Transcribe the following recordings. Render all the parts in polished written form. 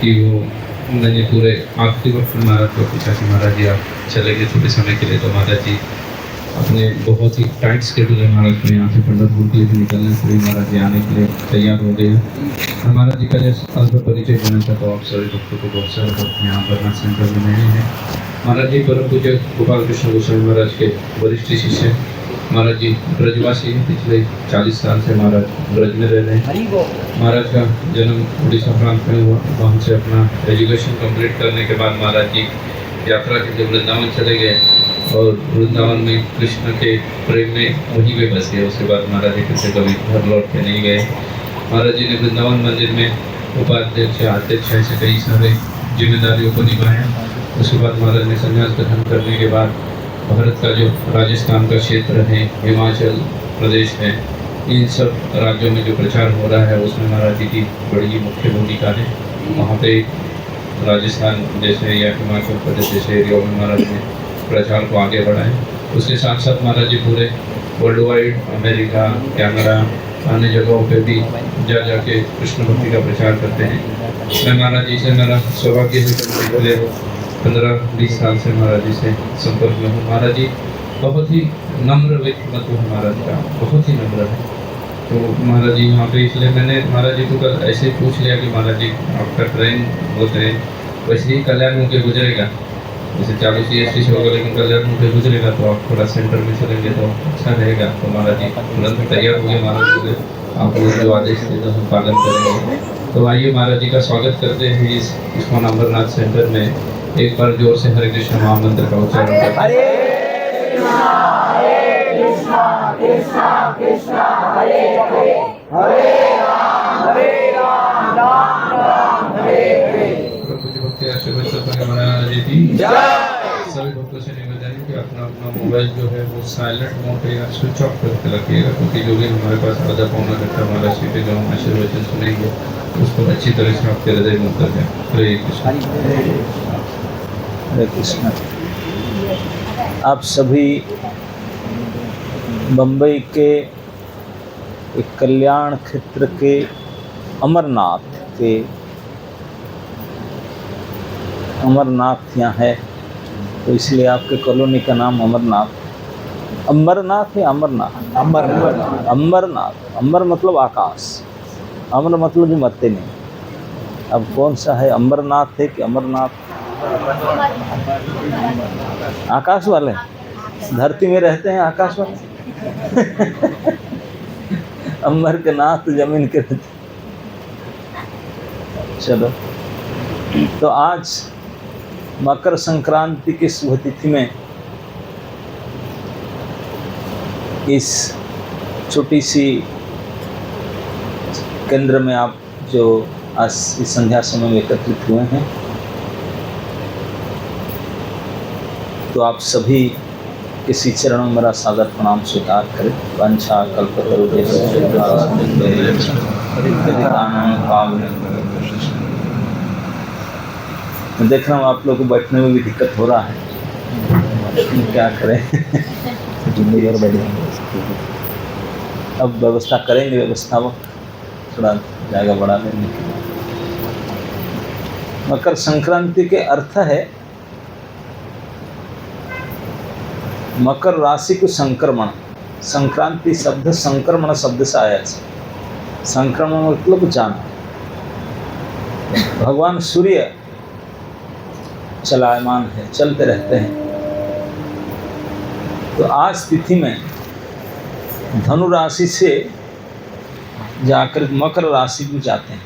कि वो मैंने पूरे आखिरी वक्त में महाराज को पूछा कि महाराज जी आप चले गए थोड़े समय के लिए, तो महाराज जी अपने बहुत ही टाइट स्केड्यूल है महाराज को यहाँ से पंढरपुर के लिए निकलने से भी महाराज जी आने के लिए तैयार हो गए हैं। महाराज जी का जैसे अल्प परिचय देना चाहता हूँ आप सभी भक्तों को। बहुत सारे भक्त यहाँ पर सेंटर में नए हैं। महाराज जी परम पूज्य गोपाल कृष्ण गोस्वामी महाराज के वरिष्ठ शिष्य। महाराज जी ब्रजवासी हैं, पिछले 40 साल से महाराज ब्रज में रह रहे हैं। महाराज का जन्म उड़ीसा प्रांत में हुआ, वहाँ से अपना एजुकेशन कंप्लीट करने के बाद महाराज जी यात्रा के लिए वृंदावन चले गए और वृंदावन में कृष्ण के प्रेम में वहीं पे बस गए। उसके बाद महाराज जी फिर से कभी घर लौट के नहीं गए। महाराज जी ने वृंदावन मंदिर में उपाध्यक्ष अध्यक्ष ऐसे कई सारे जिम्मेदारियों को निभाया। उसके बाद महाराज ने संन्यास ग्रहण करने के बाद भारत का जो राजस्थान का क्षेत्र है, हिमाचल प्रदेश है, इन सब राज्यों में जो प्रचार हो रहा है उसमें महाराज जी की बड़ी मुख्य भूमिका है। वहाँ पे राजस्थान जैसे या हिमाचल प्रदेश जैसे एरिया में महाराज ने प्रचार को आगे बढ़ाए। उसके साथ साथ महाराज जी पूरे वर्ल्ड वाइड अमेरिका, कनाडा, अन्य जगहों पे भी जाके कृष्ण भक्ति का प्रचार करते हैं। मैं महाराज जी से मेरा सौभाग्य है 15-20 साल से महाराज जी से संपर्क में हूँ। महाराज जी बहुत ही नम्र व्यक्तित्व है महाराज का, बहुत ही नम्र है। तो महाराज जी यहाँ पे इसलिए मैंने महाराज जी को कल ऐसे पूछ लिया कि महाराज जी आपका ट्रेन बोलते हैं वैसे ही कल्याण होकर गुजरेगा, जैसे 40 CST से होगा लेकिन कल्याण होकर गुजरेगा, तो आप थोड़ा सेंटर में चलेंगे तो अच्छा रहेगा। तो महाराज जी तुरंत तैयार हो गए। महाराज जी आप लोग जो आदेश देते हैं पालन करेंगे। तो आइए महाराज जी का स्वागत करते हैं इस इस्कॉन अमरनाथ सेंटर में। एक बार जोर से हरे कृष्ण महामंत्र का उच्चारण करें। हरे कृष्णा कृष्णा कृष्णा हरे हरे, हरे राम राम राम हरे हरे। पूज्य भक्ति आशीर्वाद महाराज जी की जय। सभी भक्तों से निवेदन है कि अपना अपना मोबाइल जो है वो साइलेंट मोड पे या स्विच ऑफ करके रखिएगा, क्योंकि जो भी हमारे पास आधा पौना घंटा हमारा श्री पे जो हम आशीर्वचन सुनेंगे उसको अच्छी तरह से आपके हृदय में उतर जाए। हरे कृष्ण हरे कृष्ण। आप सभी बम्बई के एक कल्याण क्षेत्र के अमरनाथ यहाँ है, तो इसलिए आपके कॉलोनी का नाम अमरनाथ। अमरनाथ है अमरनाथ, अमरनाथ। अमर मतलब आकाश, अमर मतलब कि मरते नहीं। अब कौन सा है, अमरनाथ है कि अमरनाथ? आकाश वाले धरती में रहते हैं, आकाश वाले अमर के नाथ जमीन के रहते। चलो, तो आज मकर संक्रांति की शुभ तिथि में इस छोटी सी केंद्र में आप जो आज इस संध्या समय में एकत्रित हुए हैं, तो आप सभी किसी चरणों में मेरा सादर प्रणाम स्वीकार करें। वंशा कल्पतरुभ्यश्च मैं देख रहा हूँ आप लोगों को बैठने में भी दिक्कत हो रहा है, क्या करें अब व्यवस्था करेंगे, व्यवस्था वो थोड़ा जाएगा बढ़ा लेने के लिए। मकर संक्रांति के अर्थ है मकर राशि को संक्रमण। संक्रांति शब्द संक्रमण शब्द से आया है। संक्रमण मतलब जाना। भगवान सूर्य चलायमान है, चलते रहते हैं। तो आज तिथि में धनु राशि से जाकर मकर राशि में जाते हैं।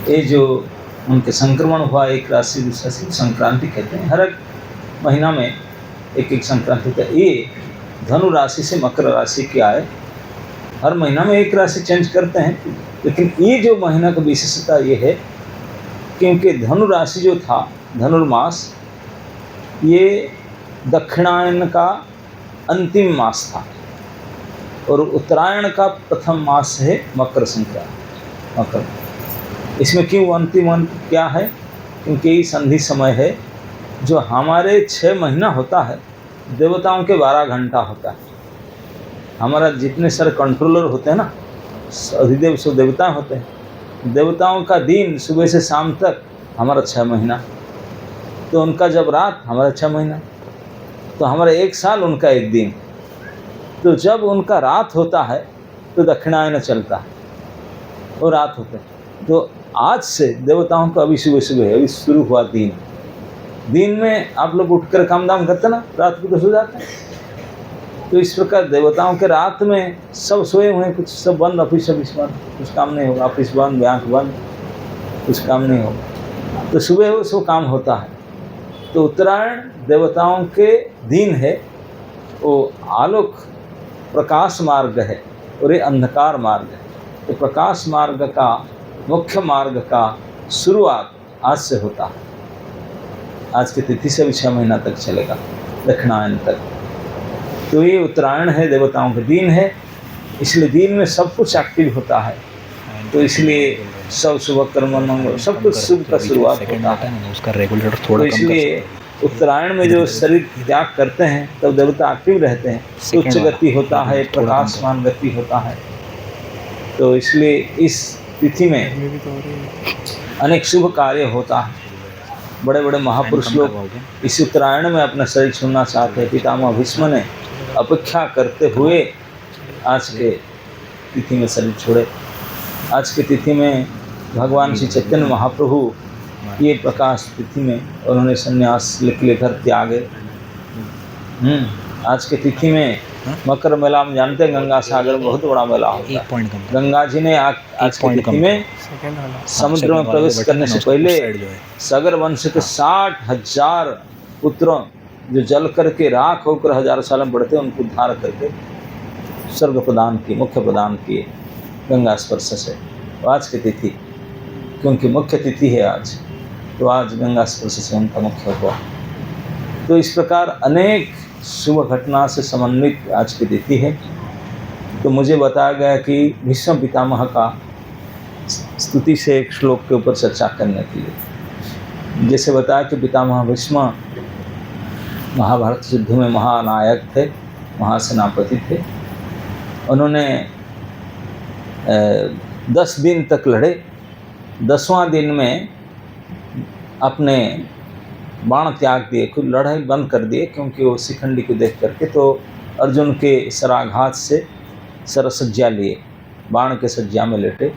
ये जो उनके संक्रमण हुआ एक राशि दूसरा से संक्रांति कहते हैं। हर एक महीना में एक एक संक्रांति होता है। ये धनु राशि से मकर राशि के आए, हर महीना में एक राशि चेंज करते हैं, लेकिन ये जो महीना का विशेषता ये है क्योंकि धनु राशि जो था, धनुर्मास, ये दक्षिणायन का अंतिम मास था और उत्तरायण का प्रथम मास है मकर संक्रांति। मकर इसमें क्यों अंतिम क्या है? क्योंकि ये संधि समय है जो हमारे 6 महीना होता है, देवताओं के 12 घंटा होता है। हमारा जितने सारे कंट्रोलर होते हैं ना, अधिदेव सब देवता होते हैं, देवताओं का दिन सुबह से शाम तक हमारा 6 महीना, तो उनका जब रात हमारा 6 महीना, तो हमारा 1 साल उनका 1 दिन। तो जब उनका रात होता है तो दक्षिणायन चलता है और रात होता है। तो आज से देवताओं का अभी सुबह सुबह अभी शुरू हुआ दिन। दिन में आप लोग उठकर काम दाम करते ना, रात को तो सो जाते हैं। तो इस प्रकार देवताओं के रात में सब सोए हुए हैं, कुछ सब बंद, ऑफिस बंद, कुछ काम नहीं होगा, ऑफिस बंद, बैंक बंद, कुछ काम नहीं होगा। तो सुबह हो सो काम होता है। तो उत्तरायण देवताओं के दिन है, वो आलोक प्रकाश मार्ग है और ये अंधकार मार्ग है। तो प्रकाश मार्ग का, मुख्य मार्ग का शुरुआत आज से होता है। आज की तिथि से भी 6 महीना तक चलेगा, दक्षिणायन तक। तो ये उत्तरायण है, देवताओं का दिन है, इसलिए दिन में सब कुछ एक्टिव होता है। तो इसलिए सब शुभ कर्म मंगल सब कुछ शुभ का शुरुआत होता है। उसका रेगुलेटर थोड़ा तो इसलिए उत्तरायण में जो शरीर त्याग करते हैं तब देवता एक्टिव रहते हैं, उच्च गति होता है, प्रकाशमान गति होता है। तो इसलिए इस तिथि में अनेक शुभ कार्य होता है। बड़े बड़े महापुरुष लोग इस उत्तरायण में अपना शरीर छोड़ना चाहते हैं। पितामह भीष्म ने अपेक्षा करते हुए आज के तिथि में शरीर छोड़े। आज की तिथि में भगवान श्री चैतन्य महाप्रभु ये प्रकाश तिथि में उन्होंने संन्यास लेकर त्यागे। आज की तिथि में मकर मेला में जानते हैं गंगा सागर में बहुत बड़ा मेला होता है। गंगा जी ने आज की तिथि में समुद्र में प्रवेश करने से पहले सागर वंश के 60,000 पुत्रों जो जल करके राख होकर हजारों साल में बढ़ते उनको उद्धार करके स्वर्ग प्रदान किए, मुख्य प्रदान किए गंगा स्पर्श से। आज की तिथि क्योंकि मुख्य तिथि है आज, तो आज गंगा स्पर्श से उनका मुख्य हुआ। तो इस प्रकार अनेक शुभ घटना से समन्वित आज की तिथि है। तो मुझे बताया गया कि भीष्म पितामह का स्तुति से एक श्लोक के ऊपर चर्चा करने के लिए, जैसे बताया कि पितामह भीष्म महाभारत युद्ध में महानायक थे, महासेनापति थे। उन्होंने 10 दिन तक लड़े। 10वां दिन में अपने बाण त्याग दिए, खुद लड़ाई बंद कर दिए, क्योंकि वो शिखंडी को देख करके तो अर्जुन के शराघात से सरसज्जा लिए, बाण के सज्जा में लेटे।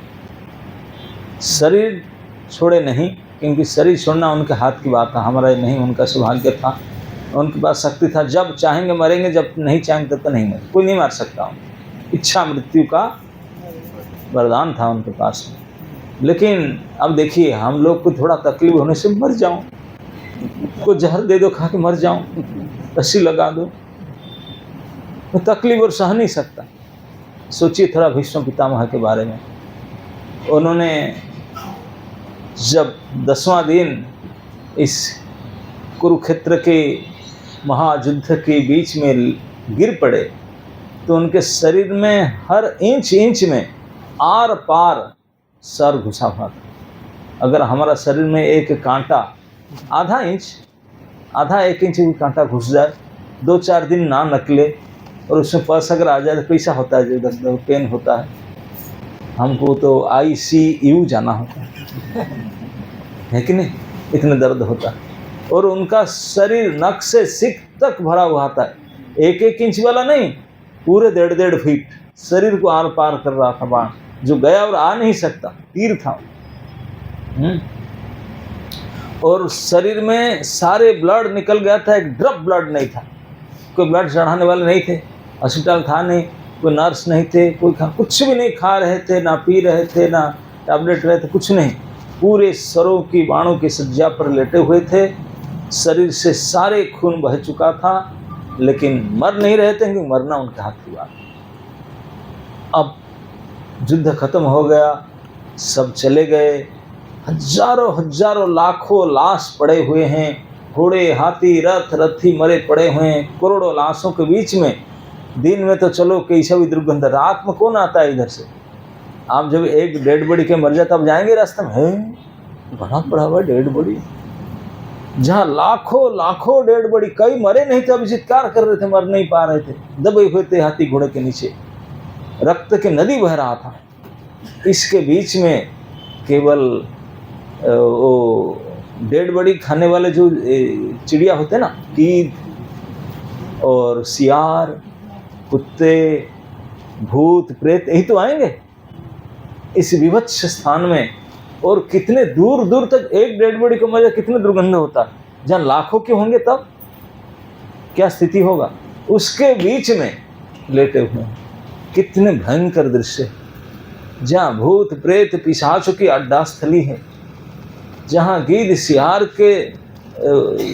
शरीर छोड़े नहीं, क्योंकि शरीर छोड़ना उनके हाथ की बात था, हमारा नहीं, उनका सौभाग्य था। उनके पास शक्ति था, जब चाहेंगे मरेंगे, जब नहीं चाहेंगे तब तो नहीं मरे, कोई नहीं मार सकता। इच्छा मृत्यु का वरदान था उनके पास में। लेकिन अब देखिए, हम लोग को थोड़ा तकलीफ होने से मर जाऊं, को जहर दे दो खा के मर जाऊं, रस्सी लगा दो, मैं तकलीफ और सह नहीं सकता। सोचिए थोड़ा भीष्म पितामह के बारे में। उन्होंने जब 10वां दिन इस कुरुक्षेत्र के महायुद्ध के बीच में गिर पड़े, तो उनके शरीर में हर इंच इंच में आर पार सर घुसा हुआ था। अगर हमारा शरीर में एक कांटा आधा एक इंच भी कांटा घुस जाए, 2-4 दिन ना निकले और उसमें पस अगर आ जाए तो कैसा होता है, जो पेन होता है। हमको तो ICU जाना होता है कि नहीं, इतने दर्द होता है। और उनका शरीर नख से सिक तक भरा हुआ था, 1-1 इंच वाला नहीं, पूरे 1.5 फीट शरीर को आर पार कर रहा था बाण, जो गया और आ नहीं सकता, तीर था। और शरीर में सारे ब्लड निकल गया था, एक ड्रॉप ब्लड नहीं था। कोई ब्लड चढ़ाने वाले नहीं थे, हॉस्पिटल था नहीं, कोई नर्स नहीं थे, कोई कुछ भी नहीं खा रहे थे, ना पी रहे थे, ना टैबलेट रहे थे, कुछ नहीं। पूरे सरों की बाणों की सज्जा पर लेटे हुए थे। शरीर से सारे खून बह चुका था, लेकिन मर नहीं रहे थे, क्योंकि मरना उनके हाथ की बात। अब युद्ध खत्म हो गया, सब चले गए। हजारों लाखों लाश पड़े हुए हैं, घोड़े, हाथी, रथ, रथी मरे पड़े हुए हैं, करोड़ों लाशों के बीच में। दिन में तो चलो कैसा भी दुर्गंध, रात में कौन आता है इधर से? आप जब एक डेड बॉडी के मर जाए तब जाएंगे रास्ते में, है बड़ा पड़ा हुआ डेड बॉडी, जहाँ लाखों डेड बॉडी, कई मरे नहीं थे, अभी चित्कार कर रहे थे, मर नहीं पा रहे थे, दबे हुए थे हाथी घोड़े के नीचे, रक्त की नदी बह रहा था। इसके बीच में केवल वो डेड बॉडी खाने वाले जो चिड़िया होते हैं ना, कीट और सियार, कुत्ते, भूत प्रेत, यही तो आएंगे इस विभत्स स्थान में। और कितने दूर दूर तक एक डेड बॉडी को मजा कितने दुर्गंध होता है, जहाँ लाखों के होंगे तब क्या स्थिति होगा। उसके बीच में लेटे हुए हैं, कितने भयंकर दृश्य, जहाँ भूत प्रेत पिशाचों की अड्डा स्थली है, जहाँ गीध सियार के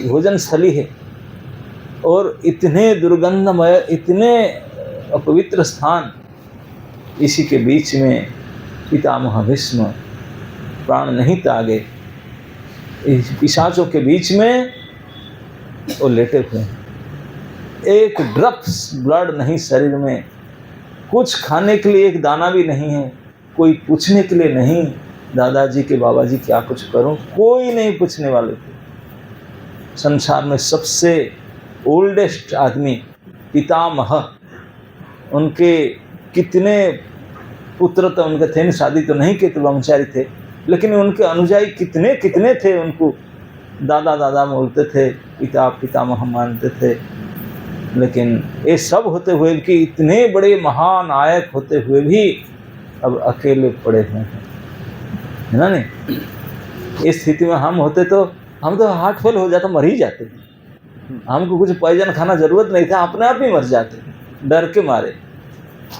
भोजन स्थली है, और इतने दुर्गंधमय, इतने अपवित्र स्थान, इसी के बीच में पितामह भीष्म प्राण नहीं त्यागे, इस पिशाचों के बीच में वो लेटे हुए हैं। एक ड्रॉप्स ब्लड नहीं शरीर में, कुछ खाने के लिए एक दाना भी नहीं है, कोई पूछने के लिए नहीं, दादाजी के बाबा जी क्या कुछ करूं, कोई नहीं पूछने वाले थे। संसार में सबसे ओल्डेस्ट आदमी पितामह, उनके कितने पुत्र तो उनके थे, शादी तो नहीं किए, तो ब्रह्मचारी थे, लेकिन उनके अनुयायी कितने कितने थे, उनको दादा दादा बोलते थे, पिता पितामह मानते थे। लेकिन ये सब होते हुए कि इतने बड़े महानायक होते हुए भी अब अकेले पड़े हुए हैं, है ना। नहीं, इस स्थिति में हम होते तो हम तो हार्ट फेल हो जाता, मर ही जाते, हमको कुछ पॉइजन खाना जरूरत नहीं था, अपने आप ही मर जाते डर के मारे।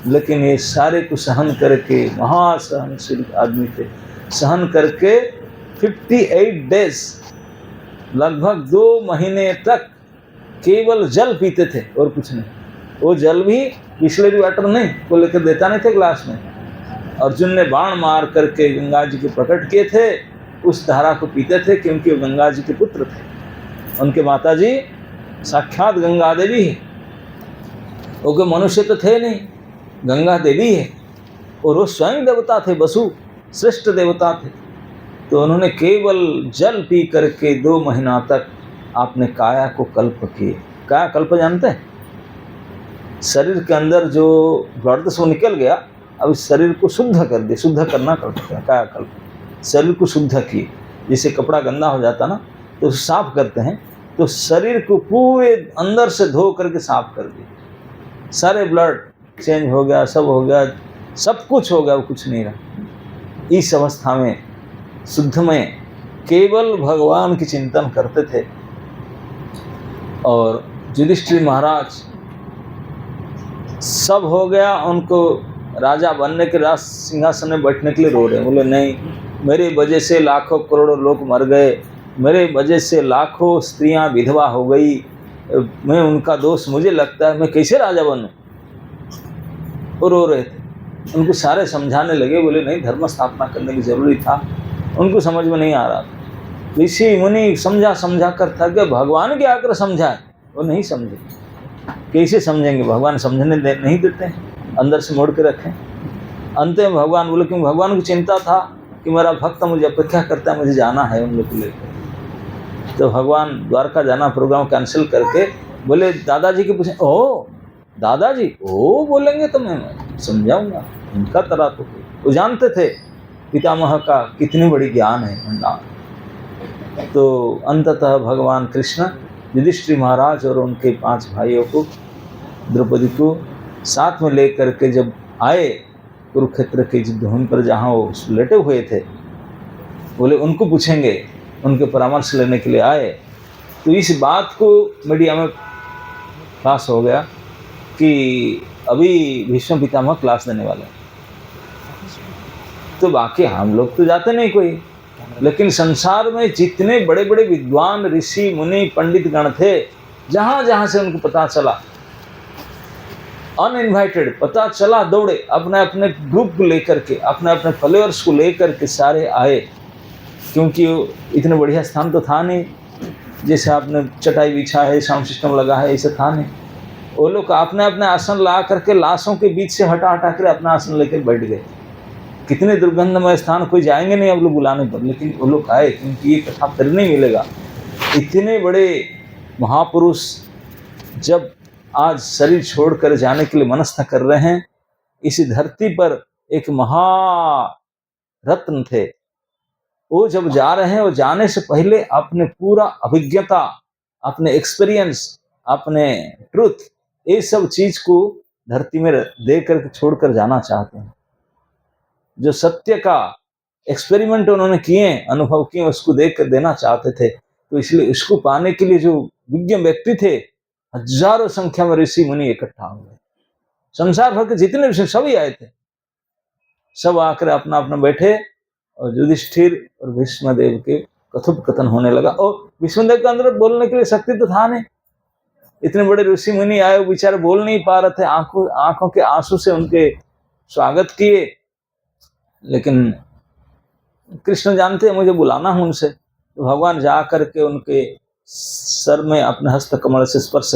लेकिन ये सारे को सहन करके, महासहनशील आदमी थे, सहन करके 58 डेज, लगभग 2 महीने तक केवल जल पीते थे और कुछ नहीं। वो जल भी बिस्लेरी वाटर नहीं, वो लेकर देता नहीं थे ग्लास में। अर्जुन ने बाण मार करके गंगा जी के प्रकट किए थे, उस धारा को पीते थे, क्योंकि वो गंगा जी के पुत्र थे। उनके माता जी साक्षात गंगा देवी है, वो कोई मनुष्य तो थे नहीं, गंगा देवी है, और वो स्वयं देवता थे, वसु श्रेष्ठ देवता थे। तो उन्होंने केवल जल पी करके 2 महीना तक आपने काया को कल्प किए। काया कल्प जानते हैं? शरीर के अंदर जो ब्लड वो निकल गया, अब इस शरीर को शुद्ध कर दे, शुद्ध करना करते हैं काया कल्प। शरीर को शुद्ध किए, जैसे कपड़ा गंदा हो जाता ना तो साफ करते हैं, तो शरीर को पूरे अंदर से धो करके साफ कर दिए, सारे ब्लड चेंज हो गया, सब हो गया, सब कुछ हो गया, वो कुछ नहीं रहा। इस अवस्था में शुद्ध में केवल भगवान की चिंतन करते थे। और युधिष्ठिर महाराज सब हो गया, उनको राजा बनने के राज सिंहासन में बैठने के लिए रो रहे हैं। बोले नहीं, मेरी वजह से लाखों करोड़ों लोग मर गए, मेरे वजह से लाखों स्त्रियां विधवा हो गई, मैं उनका दोष मुझे लगता है, मैं कैसे राजा बनूं। वो रो रहे थे, उनको सारे समझाने लगे, बोले नहीं, धर्म स्थापना करने की जरूरी था, उनको समझ में नहीं आ रहा था। ऋषि मुनि समझा कर थक गए, भगवान के आकर समझाए, वो नहीं समझे। कैसे समझेंगे, भगवान समझने नहीं देते हैं, अंदर से मोड़ के रखें। अंत में भगवान बोले, क्योंकि भगवान को चिंता था कि मेरा भक्त मुझे अपेक्षा करता है, मुझे जाना है उन लोग को लेकर। तो भगवान द्वारका जाना प्रोग्राम कैंसिल करके बोले दादाजी के पूछे, ओ दादाजी ओ बोलेंगे तो मैं समझाऊंगा, उनका तरह तो वो जानते थे पितामह का कितनी बड़ी ज्ञान है भंडार। तो अंततः भगवान कृष्ण युधिष्ठिर महाराज और उनके 5 भाइयों को, द्रौपदी को साथ में लेकर के जब आए कुरुक्षेत्र के युद्धभूमि पर, जहाँ वो लेटे हुए थे, बोले उनको पूछेंगे, उनके परामर्श लेने के लिए आए। तो इस बात को मीडिया में पास हो गया कि अभी भीष्म पितामह क्लास देने वाले हैं। तो बाकी हम लोग तो जाते नहीं कोई, लेकिन संसार में जितने बड़े बड़े विद्वान ऋषि मुनि पंडित गण थे, जहाँ जहाँ से उनको पता चला, अनइनवाइटेड पता चला, दौड़े अपने अपने ग्रुप को लेकर के, अपने अपने फॉलोअर्स को लेकर के सारे आए। क्योंकि इतने बढ़िया स्थान तो था नहीं, जैसे आपने चटाई बिछा है, साउंड सिस्टम लगा है, ऐसा था नहीं। वो लोग अपने अपने आसन ला करके लाशों के बीच से हटा हटा कर अपना आसन लेकर बैठ गए। कितने दुर्गंधमय स्थान, कोई जाएंगे नहीं अब लोग बुलाने पर, लेकिन वो लोग आए, क्योंकि ये कथा फिर नहीं मिलेगा। इतने बड़े महापुरुष जब आज शरीर छोड़कर जाने के लिए मनस्थ कर रहे हैं, इस धरती पर एक महारत्न थे, वो जब जा रहे हैं, वो जाने से पहले अपने पूरा अभिज्ञता, अपने एक्सपीरियंस, अपने ट्रुथ, ये सब चीज को धरती में दे करके छोड़कर जाना चाहते हैं। जो सत्य का एक्सपेरिमेंट उन्होंने किए, अनुभव किए, उसको देख कर देना चाहते थे। तो इसलिए इसको पाने के लिए जो विज्ञ व्यक्ति थे, हजारों संख्या में ऋषि मुनि इकट्ठा हो गए। संसार भर के जितने ऋषि सभी आए थे, सब आकर अपना अपना बैठे और युधिष्ठिर और भीष्मदेव के कथोपकथन होने लगा। और भीष्मदेव के अंदर बोलने के लिए शक्ति तो था नहीं, इतने बड़े ऋषि मुनि आए, वो बेचारे बोल नहीं पा रहे थे, आंखों के आंसू से उनके स्वागत किए। लेकिन कृष्ण जानते हैं मुझे बुलाना है उनसे, तो भगवान जा करके उनके सर में अपने हस्त कमल से स्पर्श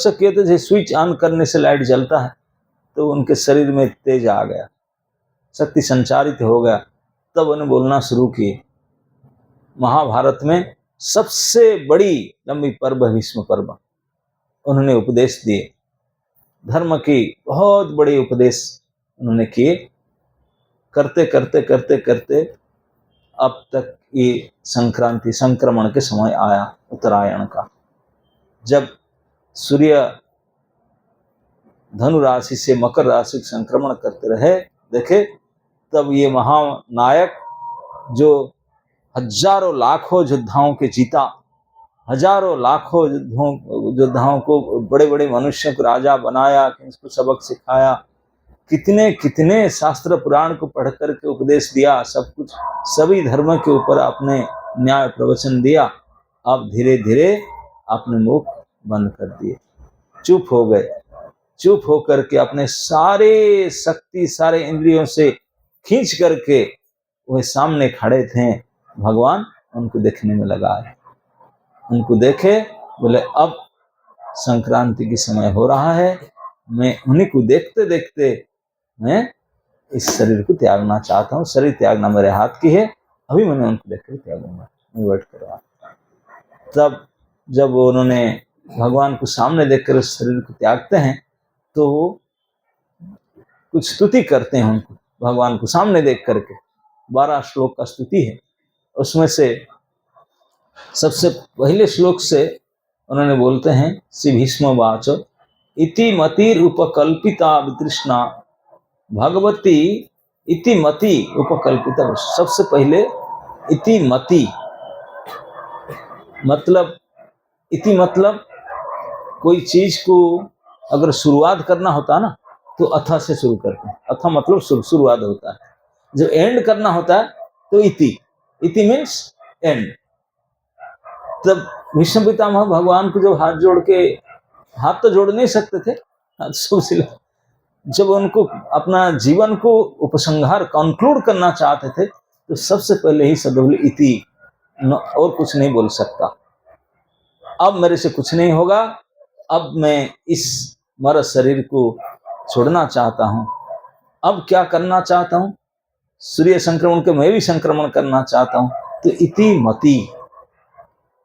किए तो जैसे स्विच ऑन करने से लाइट जलता है, तो उनके शरीर में तेज आ गया, शक्ति संचारित हो गया। तब उन्हें बोलना शुरू किए। महाभारत में सबसे बड़ी लंबी पर्व है भीष्म पर्व। उन्होंने उपदेश दिए, धर्म की बहुत बड़ी उपदेश उन्होंने किए। करते करते करते करते अब तक ये संक्रांति, संक्रमण के समय आया, उत्तरायण का, जब सूर्य धनु राशि से मकर राशि संक्रमण करते रहे, देखे, तब ये महानायक जो हजारों लाखों योद्धाओं के जीता, हजारों लाखों योद्धाओं को, बड़े बड़े मनुष्यों को राजा बनाया, इसको सबक सिखाया, कितने कितने शास्त्र पुराण को पढ़ करके उपदेश दिया, सब कुछ, सभी धर्म के ऊपर आपने न्याय प्रवचन दिया। अब धीरे धीरे आपने मुख बंद कर दिए, चुप हो गए। चुप होकर के अपने सारे शक्ति, सारे इंद्रियों से खींच करके वह सामने खड़े थे भगवान, उनको देखने में लगा है। उनको देखे, बोले अब संक्रांति की समय हो रहा है, मैं उन्हीं को देखते देखते मैं इस शरीर को त्यागना चाहता हूँ। शरीर त्यागना मेरे हाथ की है, अभी मैंने उनको देख कर त्यागूंगा, मैं वेट करवा। तब जब उन्होंने भगवान को सामने देखकर उस शरीर को त्यागते हैं, तो कुछ स्तुति करते हैं उनको, भगवान को सामने देख करके। 12 श्लोक का स्तुति है। उसमें से सबसे पहले श्लोक से उन्होंने बोलते हैं, श्री भीष्म वाच इति मतिर उपकल्पिता वितृष्णा भगवती इति मति उपकल्पिता। सबसे पहले इति मति मतलब, इति मतलब कोई चीज को अगर शुरुआत करना होता है ना, तो अथा से शुरू करते हैं। अथा मतलब शुरुआत होता है। जब एंड करना होता है तो इति मीन्स एंड। तब भीष्म पितामह भगवान को जब हाथ जोड़ के, हाथ तो जोड़ नहीं सकते थे, जब उनको अपना जीवन को उपसंहार कंक्लूड करना चाहते थे, तो सबसे पहले ही शब्द बोले इति, और कुछ नहीं बोल सकता। अब मेरे से कुछ नहीं होगा, अब मैं इस मर शरीर को छोड़ना चाहता हूं। अब क्या करना चाहता हूं? सूर्य संक्रमण के मैं भी संक्रमण करना चाहता हूं। तो इति मति।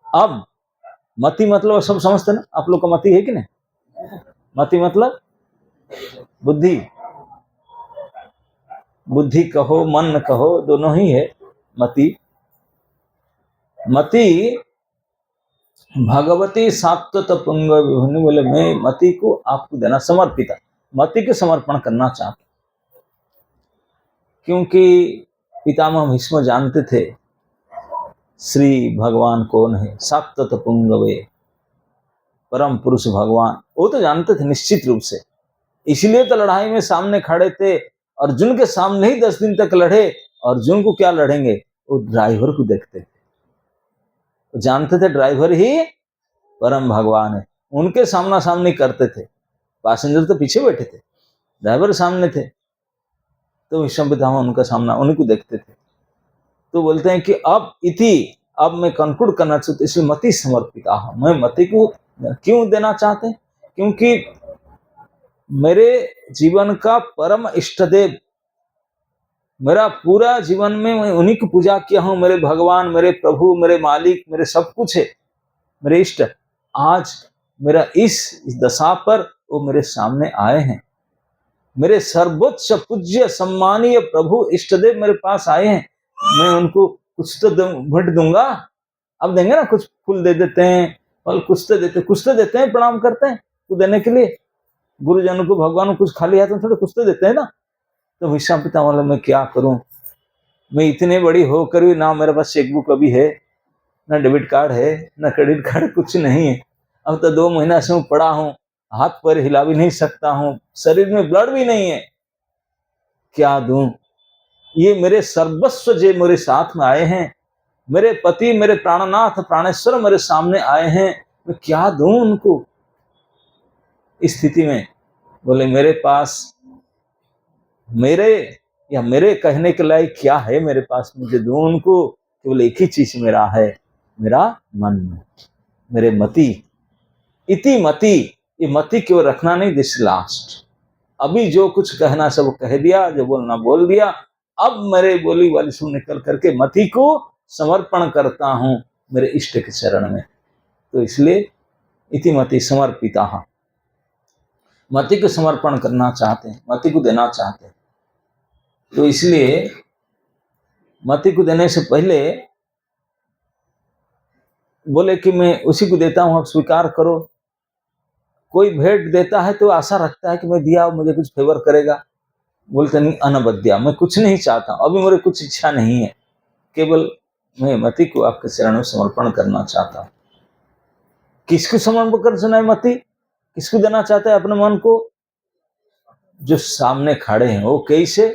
अब मति मतलब सब समझते ना, आप लोग का मति है कि नहीं? मति मतलब बुद्धि, बुद्धि कहो मन कहो, दोनों ही है मति। मति भगवती सात्वत पुंग विभुनि, बोले मैं मति को आपको देना समर्पित, मति के समर्पण करना चाहता। क्योंकि पितामह भीष्म जानते थे श्री भगवान कौन है, सात्वत पुंगवे, परम पुरुष भगवान, वो तो जानते थे निश्चित रूप से। इसलिए तो लड़ाई में सामने खड़े थे, अर्जुन के सामने ही 10 दिन तक लड़े। अर्जुन को क्या लड़ेंगे, वो ड्राइवर को देखते थे, जानते थे ड्राइवर ही परम भगवान है, उनके सामना सामने करते थे। पैसेंजर तो पीछे बैठे थे, ड्राइवर सामने थे, तो भीष्म पितामह उनका सामना, उन्हीं को देखते थे। तो बोलते हैं कि अब इति, अब मैं कंक्लूड करना चाहता, इसलिए मति समर्पित हूं। मैं मति को क्यों देना चाहते हैं? क्योंकि मेरे जीवन का परम इष्टदेव, मेरा पूरा जीवन में मैं उन्हीं की पूजा किया हूं। मेरे भगवान, मेरे प्रभु, मेरे मालिक, मेरे सब कुछ है, मेरे इष्ट। आज मेरा इस दशा पर वो मेरे सामने आए हैं। मेरे सर्वोच्च पूज्य सम्मानीय प्रभु इष्टदेव मेरे पास आए हैं। मैं उनको कुछ तो भेंट दूंगा। अब देंगे ना, कुछ फूल दे देते हैं, फल कुछ तो देते हैं, प्रणाम करते हैं तो देने के लिए। गुरुजनों को, भगवान को कुछ खाली हाथ में थोड़े कुछ तो देते हैं ना। तो भीष्म पितामह, मैं क्या करूं, मैं इतने बड़ी होकर भी ना मेरे पास चेकबुक अभी है, ना डेबिट कार्ड है, ना क्रेडिट कार्ड, कुछ नहीं है। अब तो 2 महीना से मैं पड़ा हूं, हाथ पैर हिला भी नहीं सकता हूं, शरीर में ब्लड भी नहीं है, क्या दूं। ये मेरे सर्वस्व जो मेरे साथ में आए हैं, मेरे पति, मेरे प्राणनाथ प्राणेश्वर मेरे सामने आए हैं, मैं क्या दूं उनको। इस स्थिति में बोले, मेरे पास मेरे कहने के लायक क्या है मेरे पास, मुझे दूं उनको। केवल एक ही चीज मेरा है, मेरा मन, मेरे मति। इति मति, ये मति केवल रखना नहीं, दिस लास्ट। अभी जो कुछ कहना सब कह दिया, जो बोलना बोल दिया। अब मेरे बोली वाली सुन निकल करके मति को समर्पण करता हूं मेरे इष्ट के चरण में। तो इसलिए इति मति समर्पिता, मति को समर्पण करना चाहते हैं, मति को देना चाहते हैं। तो इसलिए मति को देने से पहले बोले कि मैं उसी को देता हूं, आप स्वीकार करो। कोई भेंट देता है तो आशा रखता है कि मैं दिया मुझे कुछ फेवर करेगा। बोलते नहीं, अनबद्या, मैं कुछ नहीं चाहता, अभी मेरे कुछ इच्छा नहीं है, केवल मैं मति को आपके चरणों में समर्पण करना चाहता हूं। किसको समर्पण करना है मति, किसको देना चाहता है अपने मन को? जो सामने खड़े हैं। वो कैसे?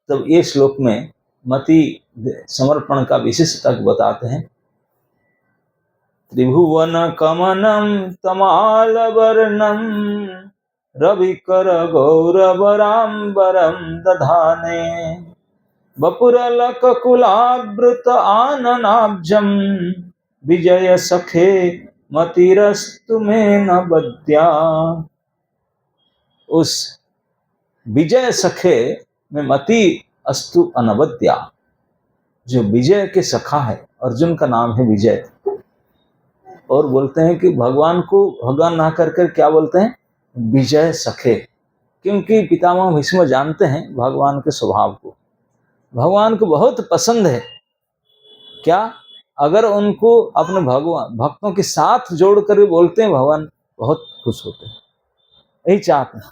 तब ये श्लोक में मति समर्पण का विशिष्टता बताते हैं। त्रिभुवन कमनम तमालवर्णम रविकर गौरवराम्बरम दधाने बपुरलक कुलावृत आननाब्जम विजय सखे मतिरस्तु में न बद्या। उस विजय सखे में मति अस्तु अनवद्या। जो विजय के सखा है, अर्जुन का नाम है विजय। और बोलते हैं कि भगवान को भगवान ना करके क्या बोलते हैं? विजय सखे। क्योंकि पितामह भीष्म जानते हैं भगवान के स्वभाव को। भगवान को बहुत पसंद है क्या? अगर उनको अपने भगवान भक्तों के साथ जोड़ कर बोलते हैं, भगवान बहुत खुश होते हैं, यही चाहते हैं।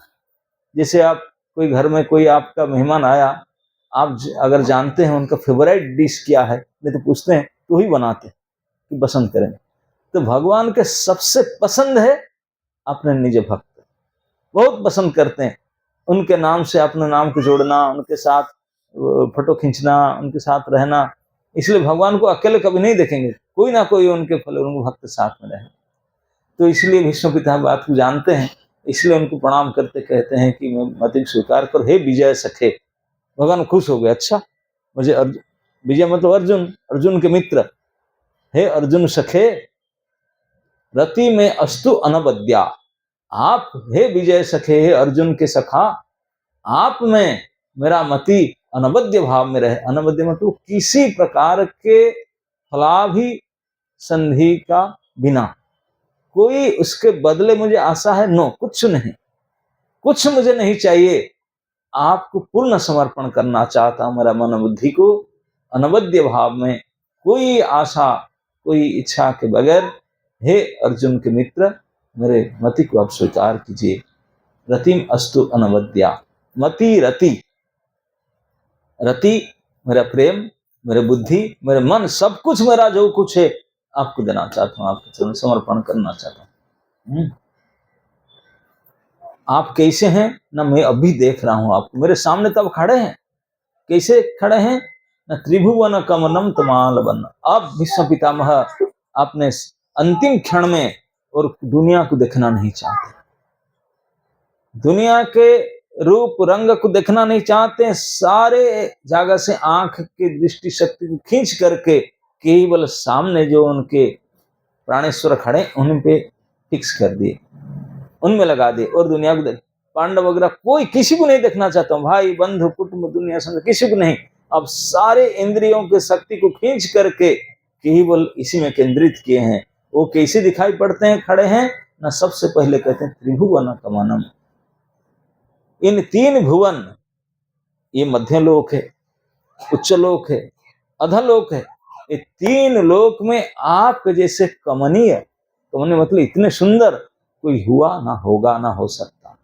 जैसे आप कोई घर में कोई आपका मेहमान आया, आप अगर जानते हैं उनका फेवरेट डिश क्या है, नहीं तो पूछते हैं तो ही बनाते हैं कि पसंद करें। तो भगवान के सबसे पसंद है अपने निज भक्त, बहुत पसंद करते हैं। उनके नाम से अपने नाम को जोड़ना, उनके साथ फोटो खींचना, उनके साथ रहना। इसलिए भगवान को अकेले कभी नहीं देखेंगे, कोई ना कोई उनके फल उनके भक्त साथ में रहे। तो इसलिए भीष्म पिता बात को जानते हैं, इसलिए उनको प्रणाम करते कहते हैं कि मैं मति स्वीकार करो, हे विजय सखे। भगवान खुश हो गए, अच्छा मुझे विजय मतलब अर्जुन, अर्जुन के मित्र, हे अर्जुन सखे रति में अस्तु अनबद्या। आप हे विजय सखे, हे अर्जुन के सखा, आप में मेरा मति अनबद्य भाव में रहे। अनबद्य मतलब किसी प्रकार के फलाभि संधि का बिना, कोई उसके बदले मुझे आशा है नो, कुछ नहीं, कुछ मुझे नहीं चाहिए। आपको पूर्ण समर्पण करना चाहता हूं, मेरा मन बुद्धि को अनबद्य भाव में, कोई आशा कोई इच्छा के बगैर। हे अर्जुन के मित्र, मेरे मति को आप स्वीकार कीजिए। रतिम अस्तु अनवद्या। मति रति, रति मेरा प्रेम, मेरे बुद्धि, मेरे मन, सब कुछ मेरा जो कुछ है आपको देना चाहता हूँ, आपके चरण समर्पण करना चाहता हूँ। आप कैसे हैं ना, मैं अभी देख रहा हूं आपको, मेरे सामने तब खड़े हैं। कैसे खड़े हैं ना? त्रिभुवन कमनम तमालवन। अब भीष्म पितामह अपने अंतिम क्षण में और दुनिया को देखना नहीं चाहते, दुनिया के रूप रंग को देखना नहीं चाहते। सारे जगह से आंख की दृष्टि शक्ति को खींच करके केवल सामने जो उनके प्राणेश्वर खड़े उन पे फिक्स कर दिए, उनमें लगा दिए। और दुनिया को देख, पांडव वगैरह कोई किसी को नहीं देखना चाहता हूं, भाई बंधु कुटुंब दुनिया संग किसी को नहीं। अब सारे इंद्रियों के शक्ति को खींच करके केवल इसी में केंद्रित किए हैं। वो कैसे दिखाई पड़ते हैं, खड़े हैं ना? सबसे पहले कहते हैं त्रिभुवन कमनम। इन 3 भुवन, ये मध्य लोक है, उच्च लोक है, अधलोक है। ये तीन लोक में आपके जैसे कमनीय, कमनीय मतलब इतने सुंदर कोई हुआ ना होगा ना हो सकता।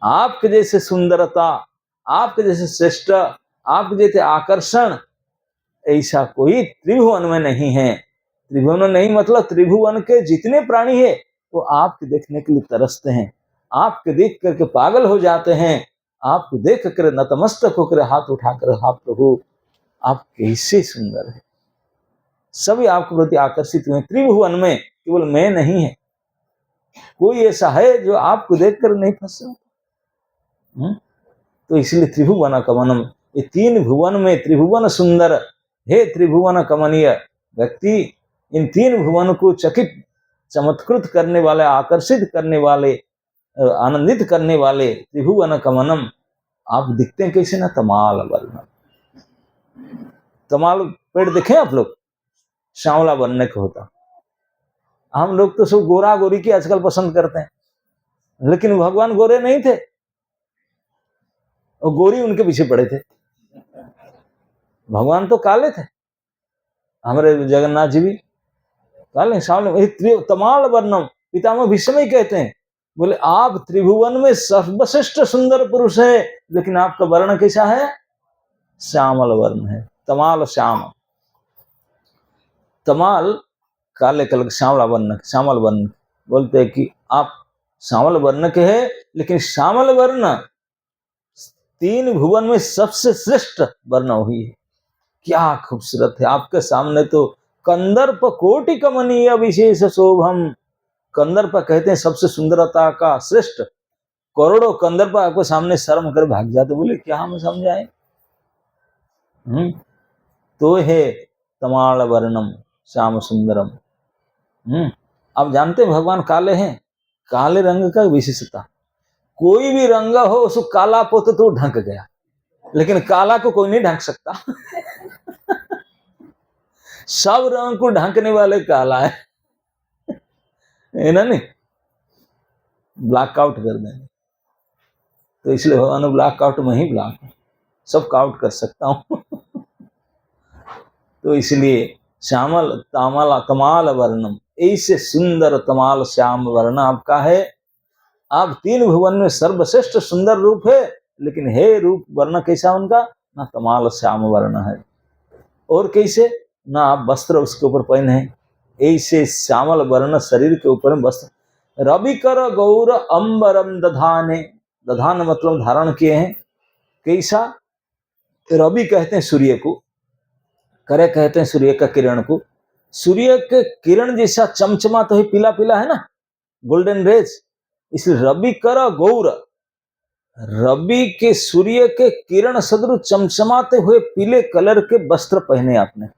आपके जैसे सुंदरता, आपके जैसे श्रेष्ठ, आपके जैसे आकर्षण ऐसा कोई त्रिभुवन में नहीं है। त्रिभुवन में नहीं मतलब त्रिभुवन के जितने प्राणी है वो आपके देखने के लिए तरसते हैं, आपके देख करके पागल हो जाते हैं, आपको देख कर नतमस्तक होकर हाथ उठाकर, हाँ प्रभु आप कैसे सुंदर है, सभी आपके प्रति आकर्षित हुए। त्रिभुवन में केवल मैं नहीं है, कोई ऐसा है जो आपको देखकर नहीं फंस रहा। तो इसलिए त्रिभुवन कमनम, ये तीन भुवन में त्रिभुवन सुंदर, हे त्रिभुवन कमनीय व्यक्ति, इन तीन भुवन को चकित चमत्कृत करने वाले, आकर्षित करने वाले, आनंदित करने वाले त्रिभुवन कमनम, आप दिखते हैं कैसे ना, तमाल वर्ण। तमाल पेड़ देखे आप लोग, सांवला बनने का होता। हम लोग तो सब गोरा गोरी की आजकल पसंद करते हैं, लेकिन भगवान गोरे नहीं थे और गोरी उनके पीछे पड़े थे। भगवान तो काले थे, हमारे जगन्नाथ जी भी काले सांवले। तमाल वर्णम, पितामह भीष्म ही कहते हैं, बोले आप त्रिभुवन में सर्वश्रेष्ठ सुंदर पुरुष है, लेकिन आपका वर्ण कैसा है, श्यामल वर्ण है, तमाल श्याम। तमाल काले कलर, श्यामला वर्ण, श्यामल वर्ण बोलते हैं कि आप श्यामल वर्ण के हैं, लेकिन श्यामल वर्ण तीन भुवन में सबसे श्रेष्ठ वर्ण हुई है। क्या खूबसूरत है, आपके सामने तो कंदर्प कोटि कमनीय विशेष शोभम। कंदर्प कहते हैं सबसे सुंदरता का श्रेष्ठ, करोड़ों कंदर्प आपको सामने शर्म कर भाग जाते, बोले क्या हम समझाए। तो है तमाल वर्णम श्याम सुंदरम। आप जानते हैं भगवान काले हैं, काले रंग का विशेषता, कोई भी रंग हो उसको काला पोत तो ढक गया, लेकिन काला को कोई नहीं ढक सकता। सब रंग को ढकने वाले काला है ना, नहीं ब्लैक आउट कर देंगे। तो इसलिए भगवान ब्लैक आउट में ही ब्लैक है, सब काउट कर सकता हूं। तो इसलिए श्यामल तामल तमाल वर्णम, ऐसे सुंदर तमाल श्याम वर्ण आपका है। आप तीन भुवन में सर्वश्रेष्ठ सुंदर रूप है, लेकिन हे रूप वर्ण कैसा उनका, ना तमाल श्याम वर्ण है, और कैसे ना आप वस्त्र उसके ऊपर पहने हैं, ऐसे श्यामल वर्ण शरीर के ऊपर वस्त्र। रवि कर गौर अंबरम दधाने, दधान मतलब धारण किए हैं, कैसा, रवि कहते हैं सूर्य को, करे कहते हैं सूर्य का किरण को, सूर्य के किरण जैसा चमचमा तो है, पीला पीला है ना, गोल्डन रेज। इसलिए रवि कर गौर, रवि के सूर्य के किरण सदृश चमचमाते हुए पीले कलर के वस्त्र पहने आपने।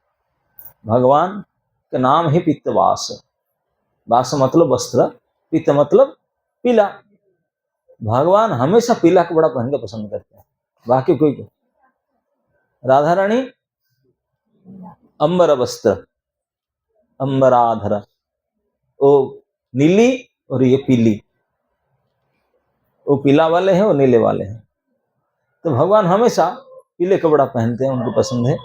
भगवान का नाम है पित्तवास, वास मतलब वस्त्र, पित्त मतलब पीला। भगवान हमेशा पीला कपड़ा पहन के पसंद करते हैं, बाकी कोई को। राधा रानी अंबर वस्त्र, अंबराधर, वो नीली और ये पीली, वो पीला वाले हैं वो नीले वाले हैं। तो भगवान हमेशा पीले कपड़ा पहनते हैं, उनको पसंद है।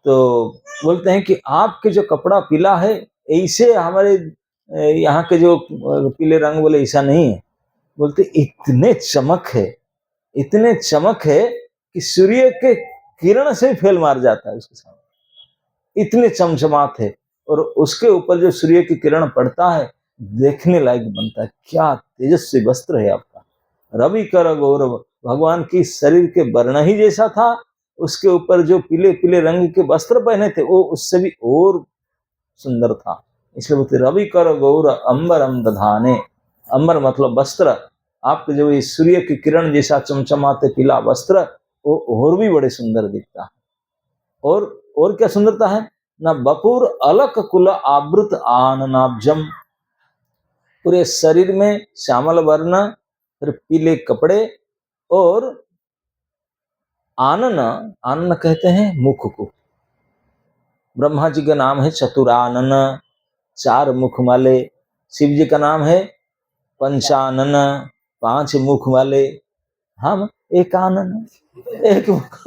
तो बोलते हैं कि आपके जो कपड़ा पीला है, ऐसे हमारे यहाँ के जो पीले रंग बोले ऐसा नहीं है। बोलते इतने चमक है, इतने चमक है कि सूर्य के किरण से फेल मार जाता है उसके सामने, इतने चमचमात है। और उसके ऊपर जो सूर्य की किरण पड़ता है देखने लायक बनता है। क्या तेजस्वी वस्त्र है आपका, रवि कर गौरव। भगवान की शरीर के वर्ण ही जैसा था, उसके ऊपर जो पीले पीले रंग के वस्त्र पहने थे वो उससे भी और सुंदर था। इसलिए बोलते रवि कर गौर अंबरम दधाने, अंबर मतलब वस्त्र, आपके जो ये सूर्य की किरण जैसा चमचमाते पीला वस्त्र, वो और भी बड़े सुंदर दिखता है। और क्या सुंदरता है ना, बपुर अलक कुल आवृत आननाब्जम, पूरे शरीर में श्यामल वर्ण, फिर पीले कपड़े, और आनन, आनन कहते हैं मुख को। ब्रह्मा जी का नाम है चतुरानन, 4 मुख वाले। शिव जी का नाम है पंचानन, 5 मुख वाले। हम एक आनन, एक मुख।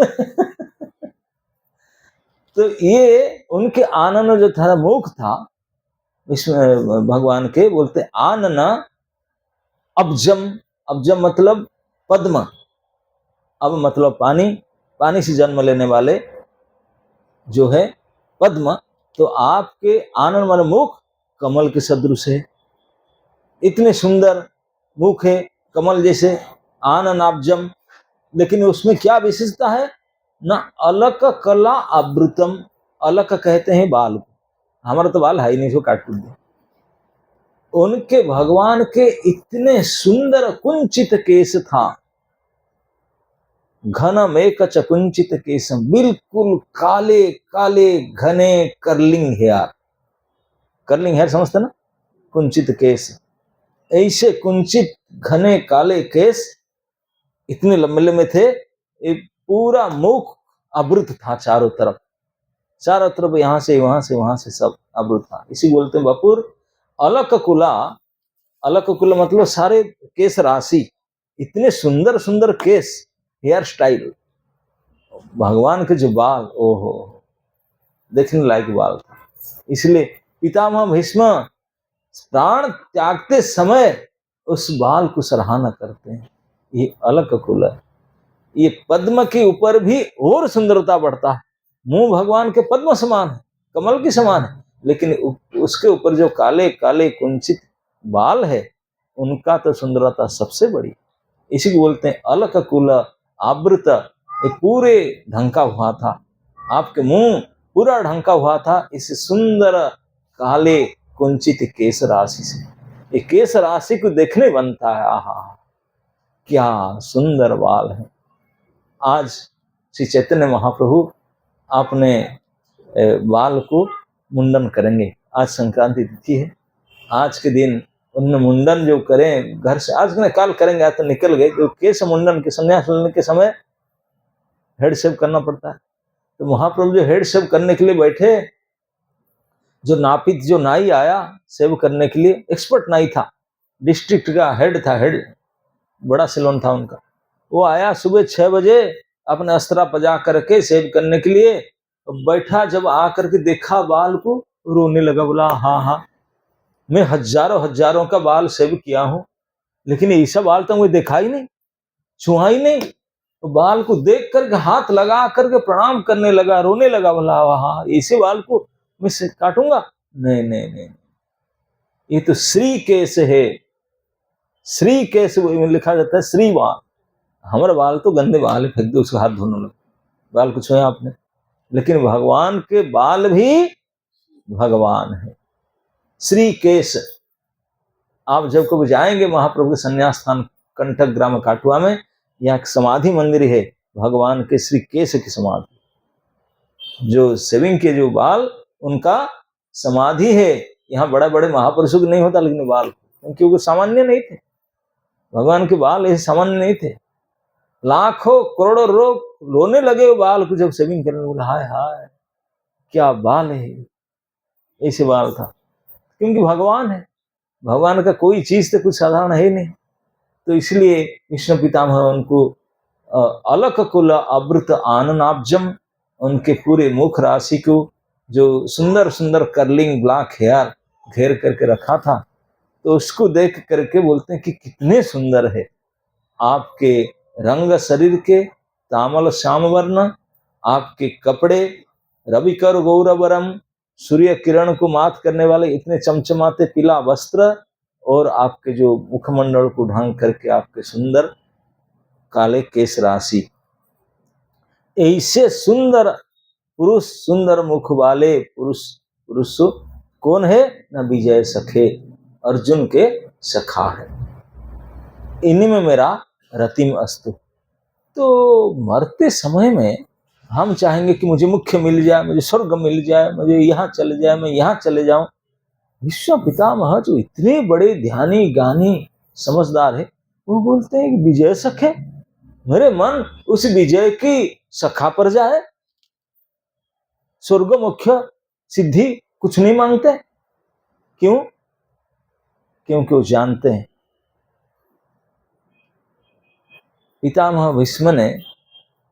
तो ये उनके आनन जो था मुख था, इसमें भगवान के बोलते आनन अब्जम, अब्जम मतलब पद्म, अब मतलब पानी, पानी से जन्म लेने वाले जो है पद्म, तो आपके आनन मन मुख कमल के सदृश है, इतने सुंदर मुख है कमल जैसे, आननाब्जम। लेकिन उसमें क्या विशेषता है ना, अलक कला आवृतम, अलक कहते हैं बाल को, हमारा तो बाल है ही नहीं, इसको काट कूट दे। उनके भगवान के इतने सुंदर कुंचित केस था, घनम एक चकुंचित केसम, बिल्कुल काले काले घने कर्लिंग हेयर, कर्लिंग हेयर समझते ना, कुंचित केस, ऐसे कुंचित घने काले केस इतने लंबे लंबे थे, एक पूरा मुख आवृत था चारों तरफ, चारों तरफ यहाँ से वहां से वहां से सब आवृत था। इसी बोलते हैं बपुर अलक कुला, अलक कुल मतलब सारे केस राशि, इतने सुंदर सुंदर केस, हेयर स्टाइल, भगवान के जो बाल, ओहो देखने लायक बाल था। इसलिए पितामह भीष्म प्राण त्यागते समय उस बाल को सराहना करते हैं, ये अलग कुल है। ये पद्म के ऊपर भी और सुंदरता बढ़ता है, मुंह भगवान के पद्म समान है, कमल के समान है, लेकिन उसके ऊपर जो काले काले कुंचित बाल है, उनका तो सुंदरता सबसे बड़ी। इसी को बोलते हैं अलक कुल आवृत, पूरे ढंका हुआ था, आपके मुंह पूरा ढंका हुआ था इस सुंदर काले कुंचित केस राशि से। ये केस राशि को देखने बनता है, आहा क्या सुंदर बाल है। आज श्री चैतन्य महाप्रभु अपने बाल को मुंडन करेंगे, आज संक्रांति तिथि है, आज के दिन उन मुंडन जो करें घर से, आज ने काल करेंगे, आज तो निकल गए, जो केस मुंडन के संन्यास लेने के समय हेड शेव करना पड़ता है। तो महाप्रभु जो हेड शेव करने के लिए बैठे, जो नापित जो नाई आया सेव करने के लिए, एक्सपर्ट नाई था, डिस्ट्रिक्ट का हेड था, हेड बड़ा सैलून था उनका, वो आया सुबह 6 बजे अपने अस्त्रा पजा करके सेव करने के लिए बैठा, जब आकर के देखा बाल को रोने लगा, बोला हाँ मैं हजारों हजारों का बाल सेव किया हूं, लेकिन ऐसा बाल तो मुझे देखा ही नहीं, छुआ ही नहीं। तो बाल को देख करके हाथ लगा करके प्रणाम करने लगा, रोने लगा, बोला हाँ ऐसे बाल को मैं काटूंगा, नहीं नहीं नहीं, ये तो श्री केस है, श्री केस में लिखा जाता है श्री बाल, हमारे बाल तो गंदे बाल है, फेंक दो उसका, हाथ धोने लगे, बाल को छुआ आपने, लेकिन भगवान के बाल भी भगवान है, श्री केस। आप जब कभी जाएंगे महाप्रभु के संन्यास स्थान कंटक ग्राम काटुआ में, यहाँ एक समाधि मंदिर है भगवान के श्री केश की समाधि, जो सेविंग के जो बाल उनका समाधि है। यहाँ बड़े बड़े महापुरुषों को नहीं होता, लेकिन बाल क्योंकि वो सामान्य नहीं थे, भगवान के बाल ऐसे सामान्य नहीं थे, लाखों करोड़ों लोग रोने लगे वो बाल को जब सेविंग करने, बोला हाय हाय क्या बाल है, ऐसे बाल था, क्योंकि भगवान है, भगवान का कोई चीज तो कुछ साधारण है ही नहीं। तो इसलिए विष्णु पितामह उनको अलक कुल आवृत आननाब्जम, उनके पूरे मुख राशि को जो सुंदर सुंदर कर्लिंग ब्लैक हेयर घेर करके रखा था, तो उसको देख करके बोलते हैं कि कितने सुंदर है आपके रंग शरीर के, तामल श्याम वर्ण, आपके कपड़े रविकर गौरवरम, सूर्य किरण को मात करने वाले इतने चमचमाते पीला वस्त्र, और आपके जो मुखमंडल को ढांक करके आपके सुंदर काले केश राशि, ऐसे सुंदर पुरुष, सुंदर मुख वाले पुरुष कौन है न, विजय सखे, अर्जुन के सखा है, इन्हीं में मेरा रतिम अस्तु। तो मरते समय में हम चाहेंगे कि मुझे मुख्य मिल जाए, मुझे स्वर्ग मिल जाए, मुझे यहाँ चले जाए, मैं यहाँ चले जाऊं। विश्व पितामह जो इतने बड़े ध्यानी ज्ञानी समझदार है, वो बोलते हैं कि विजय सखे, मेरे मन उस विजय की सखा पर जाए, स्वर्ग मुख्य सिद्धि कुछ नहीं मांगते। क्यों? क्योंकि वो जानते हैं पितामह भीष्म ने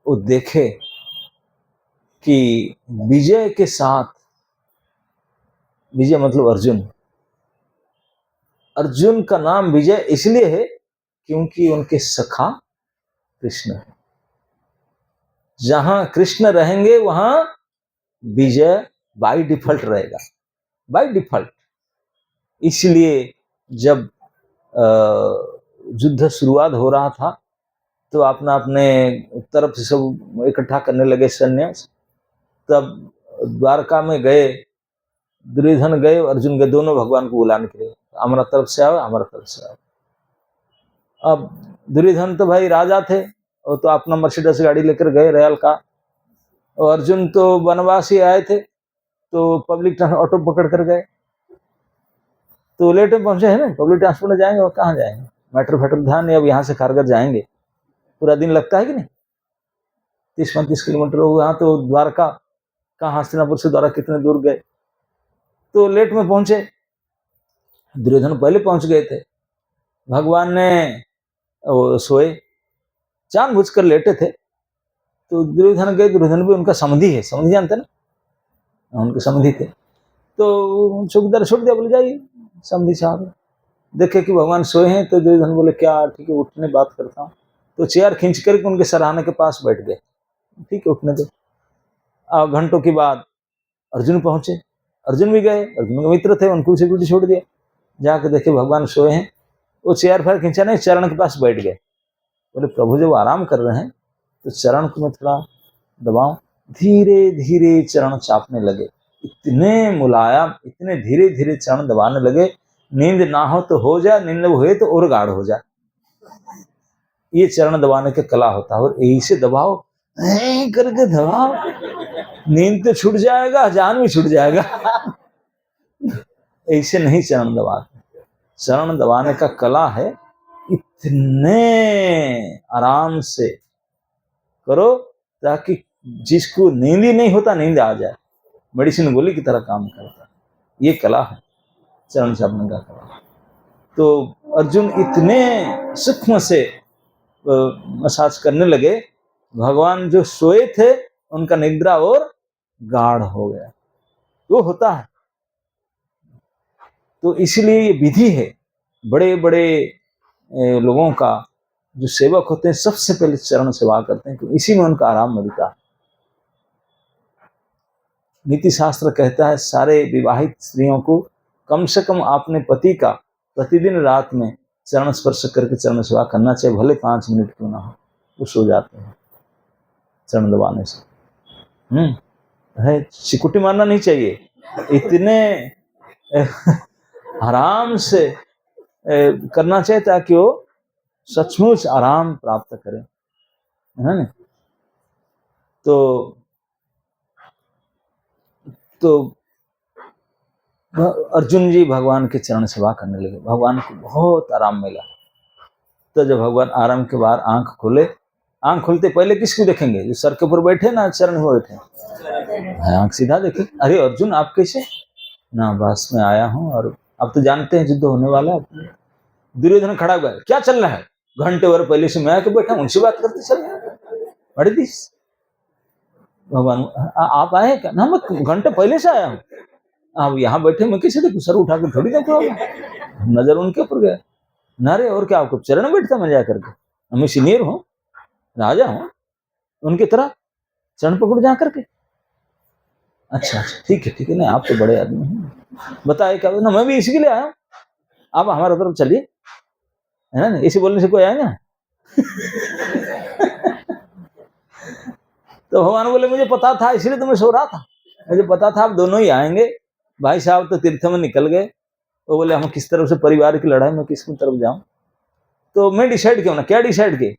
वो देखे कि विजय के साथ, विजय मतलब अर्जुन, अर्जुन का नाम विजय इसलिए है क्योंकि उनके सखा कृष्ण है। जहां कृष्ण रहेंगे वहां विजय बाय डिफॉल्ट रहेगा, बाय डिफॉल्ट। इसलिए जब युद्ध शुरुआत हो रहा था तो अपना अपने तरफ से सब इकट्ठा करने लगे सैन्य। तब द्वारका में गए, दुर्योधन गए, अर्जुन गए, दोनों भगवान को बुलाने के लिए, हमारा तरफ से आओ, हमारा तरफ से आओ। अब दुर्योधन तो भाई राजा थे, और तो अपना मर्सिडीज गाड़ी लेकर गए रॉयल का, और अर्जुन तो वनवासी आए थे तो पब्लिक ऑटो पकड़ कर गए। तो लेट में पहुंचे हैं ना, पब्लिक ट्रांसपोर्ट में जाएंगे और कहाँ जाएंगे, मेट्रो फेट्रो ध्यान नहीं। अब यहाँ से खारगर जाएंगे पूरा दिन लगता है कि नहीं, 30-35 किलोमीटर हो यहाँ, तो द्वारका कहाँ, हस्तिनापुर से द्वारका कितने दूर गए, तो लेट में पहुंचे। दुर्योधन पहले पहुंच गए थे, भगवान ने सोए, जानबूझकर लेटे थे। तो दुर्योधन गए, दुर्योधन भी उनका समधी है, समधी जानते ना, उनके समधी थे। तो चौकीदार छोड़ दिया, बोले जाइए समधी साहब। देखे कि भगवान सोए हैं तो दुर्योधन बोले क्या, ठीक है उठने बात करता हूँ। तो चेयर खींच करके उनके सराहने के पास बैठ गए, ठीक है उठने दो। घंटों के बाद अर्जुन पहुंचे, अर्जुन भी गए, अर्जुन के मित्र थे, उनको सिक्योरिटी छोड़ दिया। जाके देखे भगवान सोए हैं, वो चेयर फिर खींचा नहीं, चरण के पास बैठ गए। बोले प्रभु जब आराम कर रहे हैं तो चरण को मैं थोड़ा दबाऊं। धीरे धीरे चरण चापने लगे, इतने मुलायम, इतने धीरे धीरे चरण दबाने लगे, नींद ना हो तो हो जाए, नींद हुए तो और गाढ़ हो जाए। ये चरण दबाने का कला होता है। और यही से दबाओ, करके दबाओ, नींद तो छूट जाएगा, जान भी छूट जाएगा। ऐसे नहीं चरण दबाते, चरण दबाने का कला है, इतने आराम से करो ताकि जिसको नींद ही नहीं होता नींद आ जाए, मेडिसिन गोली की तरह काम करता है। ये कला है चरण चापने का कला। तो अर्जुन इतने सूक्ष्म से मसाज करने लगे, भगवान जो सोए थे उनका निद्रा और गाढ़ हो गया। वो होता है, तो इसलिए ये विधि है। बड़े बड़े लोगों का जो सेवक होते हैं सबसे पहले चरण सेवा करते हैं, क्योंकि इसी में उनका आराम मिलता है। नीति शास्त्र कहता है सारे विवाहित स्त्रियों को कम से कम अपने पति का प्रतिदिन रात में चरण स्पर्श करके चरण सेवा करना चाहिए, भले 5 मिनट क्यों ना हो, वो सो जाते हैं चरण दबाने से। है सिकुटी मारना नहीं चाहिए, इतने आराम से करना चाहिए ताकि वो सचमुच आराम प्राप्त करें, है ना। तो अर्जुन जी भगवान के चरण सेवा करने लगे, भगवान को बहुत आराम मिला। तो जब भगवान आराम के बाद आंख खोले, आंख खोलते पहले किसको देखेंगे, जो सर के ऊपर बैठे ना, चरण में बैठे, आंख सीधा देखे, अरे अर्जुन आप कैसे ना, बस मैं आया हूँ, और अब तो जानते हैं युद्ध होने वाला है। दुर्योधन खड़ा हुआ है, क्या चल रहा है, घंटे भर पहले से मैं आके बैठा उनसे बात करते चल बड़ी दिस। भगवान आप आए क्या ना, मैं घंटे पहले से आया हूँ, आप यहाँ बैठे, मैं कैसे देखूं, सर उठा कर थोड़ी देखो, नजर उनके ऊपर गया ना रे, और क्या आपको चरण में बैठता मैं जा करके, मैं सीनियर हूँ, राजा हूँ, उनकी तरह चरण पकड़ जा करके। अच्छा ठीक है नहीं, आप तो बड़े आदमी हैं, बताए क्या ना, मैं भी इसी के लिए आया हूँ, आप हमारा तरफ चलिए, है ना, इसी बोलने से कोई आएगा। तो भगवान बोले मुझे पता था, इसलिए तो मैं सो रहा था, मुझे पता था आप दोनों ही आएंगे। भाई साहब तो तीर्थ में निकल गए, वो बोले हम किस तरफ से परिवार की लड़ाई में किस तरफ जाऊं। तो मैं डिसाइड किया ना, क्या डिसाइड किए,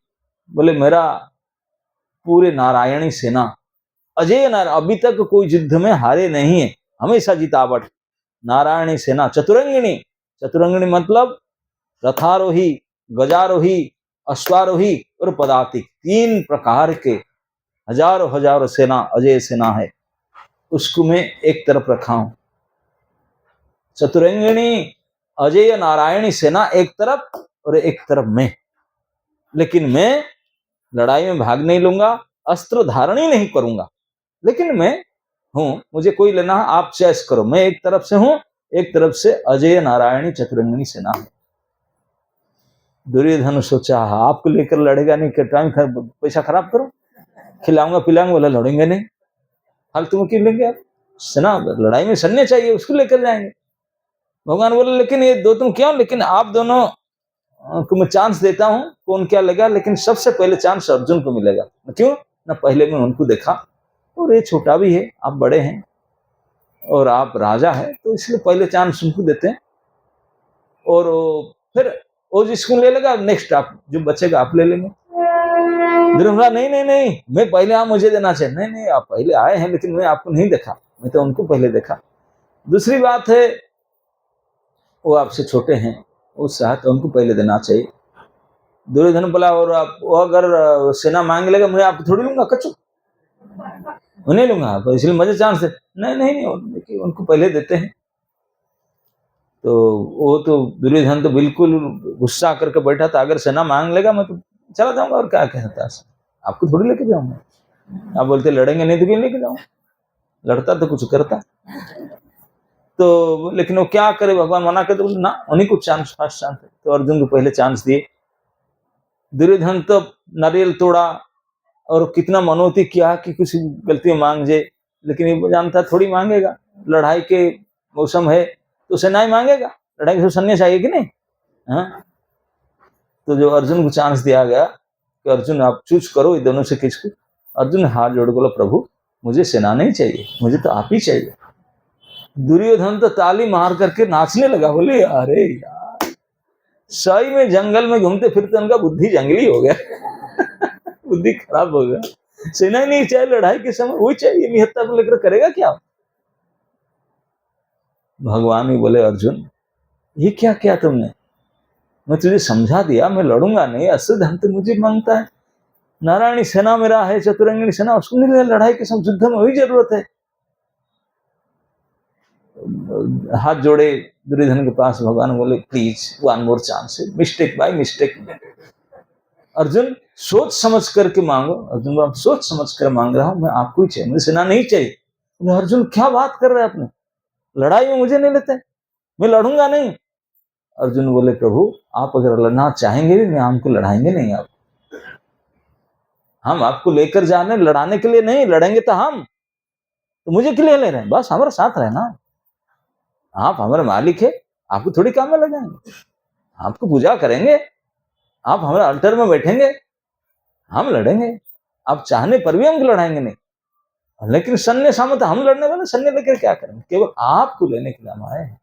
बोले मेरा पूरे नारायणी सेना अजय अभी तक कोई युद्ध में हारे नहीं है, हमेशा जीतावट। नारायणी सेना चतुरंगिणी, चतुरंगिणी मतलब रथारोही, गजारोही, अश्वारोही और पदातिक, 3 प्रकार के हजारों सेना अजय सेना है, उसको मैं एक तरफ रखा हूं। चतुरंगिणी अजय नारायणी सेना एक तरफ और एक तरफ मैं, लेकिन मैं लड़ाई में भाग नहीं लूंगा, अस्त्र धारण ही नहीं करूंगा, लेकिन मैं हूं, मुझे कोई लेना है, आप चॉइस करो, मैं एक तरफ से हूं, एक तरफ से अजय नारायणी चतुरंगिनी सेना है। दुर्योधन सोचा आपको लेकर लड़ेगा नहीं, टाइम पैसा खराब करो, खिलाऊंगा पिलाऊंगा, बोला लड़ेंगे नहीं, फालतू में क्यों लेंगे आप, सेना लड़ाई में सैन्य चाहिए, उसको लेकर जाएंगे। भगवान बोले लेकिन ये दो तुम क्यों, लेकिन आप दोनों को मैं चांस देता हूं, कौन क्या लेगा, लेकिन सबसे पहले चांस अर्जुन को मिलेगा। क्यों ना, पहले मैं उनको देखा और ये छोटा भी है, आप बड़े हैं और आप राजा है, तो इसलिए पहले चांस उनको देते हैं, और फिर वो जिसको ले लेगा नेक्स्ट आप जो बचेगा आप ले लेंगे। धर्मराज नहीं नहीं नहीं, मैं पहले, आप मुझे देना चाहिए। नहीं नहीं, आप पहले आए हैं, लेकिन मैं आपको नहीं देखा, मैं तो उनको पहले देखा। दूसरी बात है वो आपसे छोटे हैं, उस साथ उनको पहले देना चाहिए। दुर्योधन बोला और आप वो अगर सेना मांग लेगा, मैं आपको थोड़ी लूंगा, कच्चू उन्हें लूंगा, तो इसलिए मुझे चांस है। नहीं नहीं नहीं, देखिए उनको पहले देते हैं। तो वो तो दुर्योधन तो बिल्कुल गुस्सा करके बैठा था, अगर सेना मांग लेगा मैं तो चला जाऊंगा, और क्या कहता है, आपको थोड़ी लेके जाऊंगा। आप बोलते लड़ेंगे नहीं तो क्यों लेके जाऊंगा, लड़ता तो कुछ करता। तो लेकिन वो क्या करे, भगवान मना कर, तो ना उन्हीं को चांस, फर्स्ट चांस। तो अर्जुन को पहले चांस दिए। दुर्योधन तो नारियल तोड़ा और कितना मनोती किया कि कुछ गलती मांग जाए, लेकिन ये जानता थोड़ी मांगेगा, लड़ाई के मौसम है तो सेना ही मांगेगा, लड़ाई के सन्यास चाहिए कि नहीं। हाँ, तो जो अर्जुन को चांस दिया गया कि अर्जुन आप चूज करो ये दोनों से किसको, अर्जुन हाथ जोड़ बोला प्रभु मुझे सेना नहीं चाहिए, मुझे तो आप ही चाहिए। दुर्योधन तो ताली मार करके नाचने लगा, बोले अरे यार सही में जंगल में घूमते फिरते उनका बुद्धि जंगली हो गया बुद्धि खराब हो गया, सेना ही नहीं चाहिए, लड़ाई के समय वही चाहिए, निहत्था को लेकर करेगा क्या। भगवान ही बोले अर्जुन ये क्या किया तुमने, मैं तुझे समझा दिया मैं लड़ूंगा नहीं, असुर धन तो मुझे मांगता है, नारायणी सेना मेरा है, चतुरंगिनी सेना उसको नहीं, लड़ाई के समय युद्ध में वही जरूरत है। हाथ जोड़े दुर्योधन के पास, भगवान बोले please one more chance, mistake by mistake. Arjun सोच समझ करके मांगो, अर्जुन आप सोच समझ कर मांग रहा हूं, मैं आपको ही चाहिए, मुझे सेना नहीं चाहिए। अर्जुन क्या बात कर रहे हैं अपने, लड़ाई में मुझे नहीं लेते, मैं लड़ूंगा नहीं। अर्जुन बोले प्रभु आप अगर लड़ना चाहेंगे भी, मैं हमको लड़ाएंगे नहीं, आप हम आपको लेकर जाने लड़ाने के लिए नहीं, लड़ेंगे तो हम, तो मुझे क्यों ले रहे हैं, बस हमारे साथ रहना, आप हमारे मालिक है, आपको थोड़ी काम में लगाएंगे, आपको पूजा करेंगे, आप हमारे अल्टर में बैठेंगे, हम लड़ेंगे, आप चाहने पर भी हमको लड़ाएंगे नहीं, लेकिन सन्य सामत हम लड़ने वाले, सन्य लेकर क्या करेंगे, केवल आपको लेने के लिए हम आए हैं।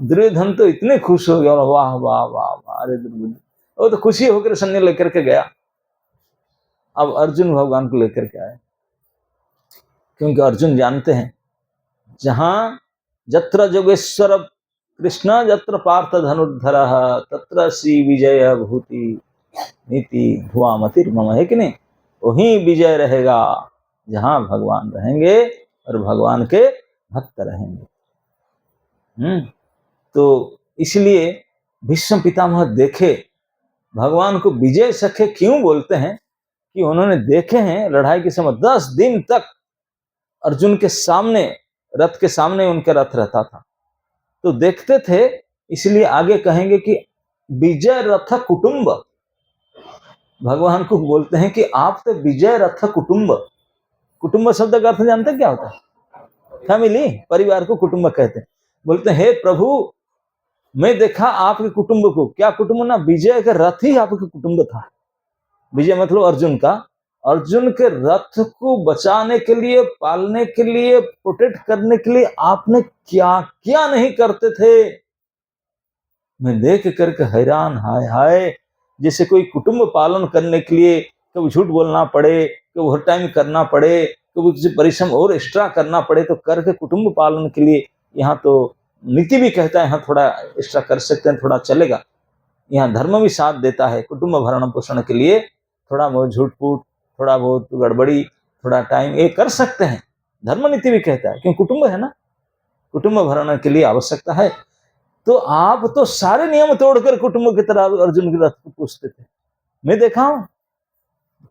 दुर्योधन तो इतने खुश हो गया, वाह वाह वाह वाह, अरे दुर्योधन वो तो खुशी होकर सन्य लेकर के गया। अब अर्जुन भगवान को लेकर के आए, क्योंकि अर्जुन जानते हैं जहां जत्र जोगेश्वर कृष्ण जत्र पार्थ धनुर्धर तत्र श्री विजय भूति नीति भुआमतिर मम, है कि नहीं, वहीं विजय रहेगा जहां भगवान रहेंगे और भगवान के भक्त रहेंगे। तो इसलिए भीष्म पितामह देखे भगवान को विजय सखे क्यों बोलते हैं कि उन्होंने देखे हैं लड़ाई के समय 10 दिन तक अर्जुन के सामने, रथ के सामने उनका रथ रहता था, तो देखते थे, इसलिए आगे कहेंगे कि विजय रथ कुटुंब, भगवान को बोलते हैं कि आप तो विजय रथ कुटुंब। कुटुंब शब्द का अर्थ जानते क्या होता है, फैमिली, परिवार को कुटुंब कहते हैं। बोलते हैं हे प्रभु मैं देखा आपके कुटुंब को, क्या कुटुंब ना, विजय का रथ ही आपके कुटुंब था। विजय मतलब अर्जुन का, अर्जुन के रथ को बचाने के लिए, पालने के लिए, प्रोटेक्ट करने के लिए आपने क्या क्या नहीं करते थे, मैं देख करके हैरान, हाय हाय, जैसे कोई कुटुंब पालन करने के लिए कभी झूठ बोलना पड़े, कभी ओवर टाइम करना पड़े, कभी किसी परिश्रम और एक्स्ट्रा करना पड़े, तो करके कुटुंब पालन के लिए, यहाँ तो नीति भी कहता है यहाँ थोड़ा एक्स्ट्रा कर सकते हैं, थोड़ा चलेगा, यहाँ धर्म भी साथ देता है, कुटुंब भरण पोषण के लिए थोड़ा बहुत झूठ फूट, थोड़ा बहुत गड़बड़ी, थोड़ा टाइम ये कर सकते हैं, धर्म नीति भी कहता है, क्योंकि कुटुंब है ना, कुटुंब भरण के लिए आवश्यकता है। तो आप तो सारे नियम तोड़कर कुटुंब की तरह अर्जुन के रथ को पूछते थे, मैं देखा हूं,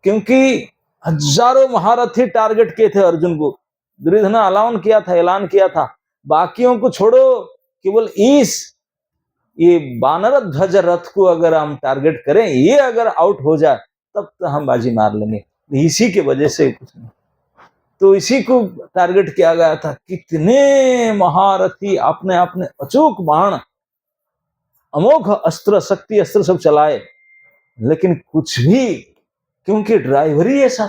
क्योंकि हजारों महारथी टारगेट किए थे अर्जुन को। दुर्योधन ने ऐलान किया था बाकियों को छोड़ो, केवल ये वानर ध्वज रथ को अगर हम टारगेट करें, ये अगर आउट हो जाए तब तो हम बाजी मार लेंगे। इसी के वजह से कुछ नहीं, तो इसी को टारगेट किया गया था। कितने महारथी अपने अपने अचूक बाण, अमोघ अस्त्र, शक्ति अस्त्र सब चलाए, लेकिन कुछ भी, क्योंकि ड्राइवर ही ऐसा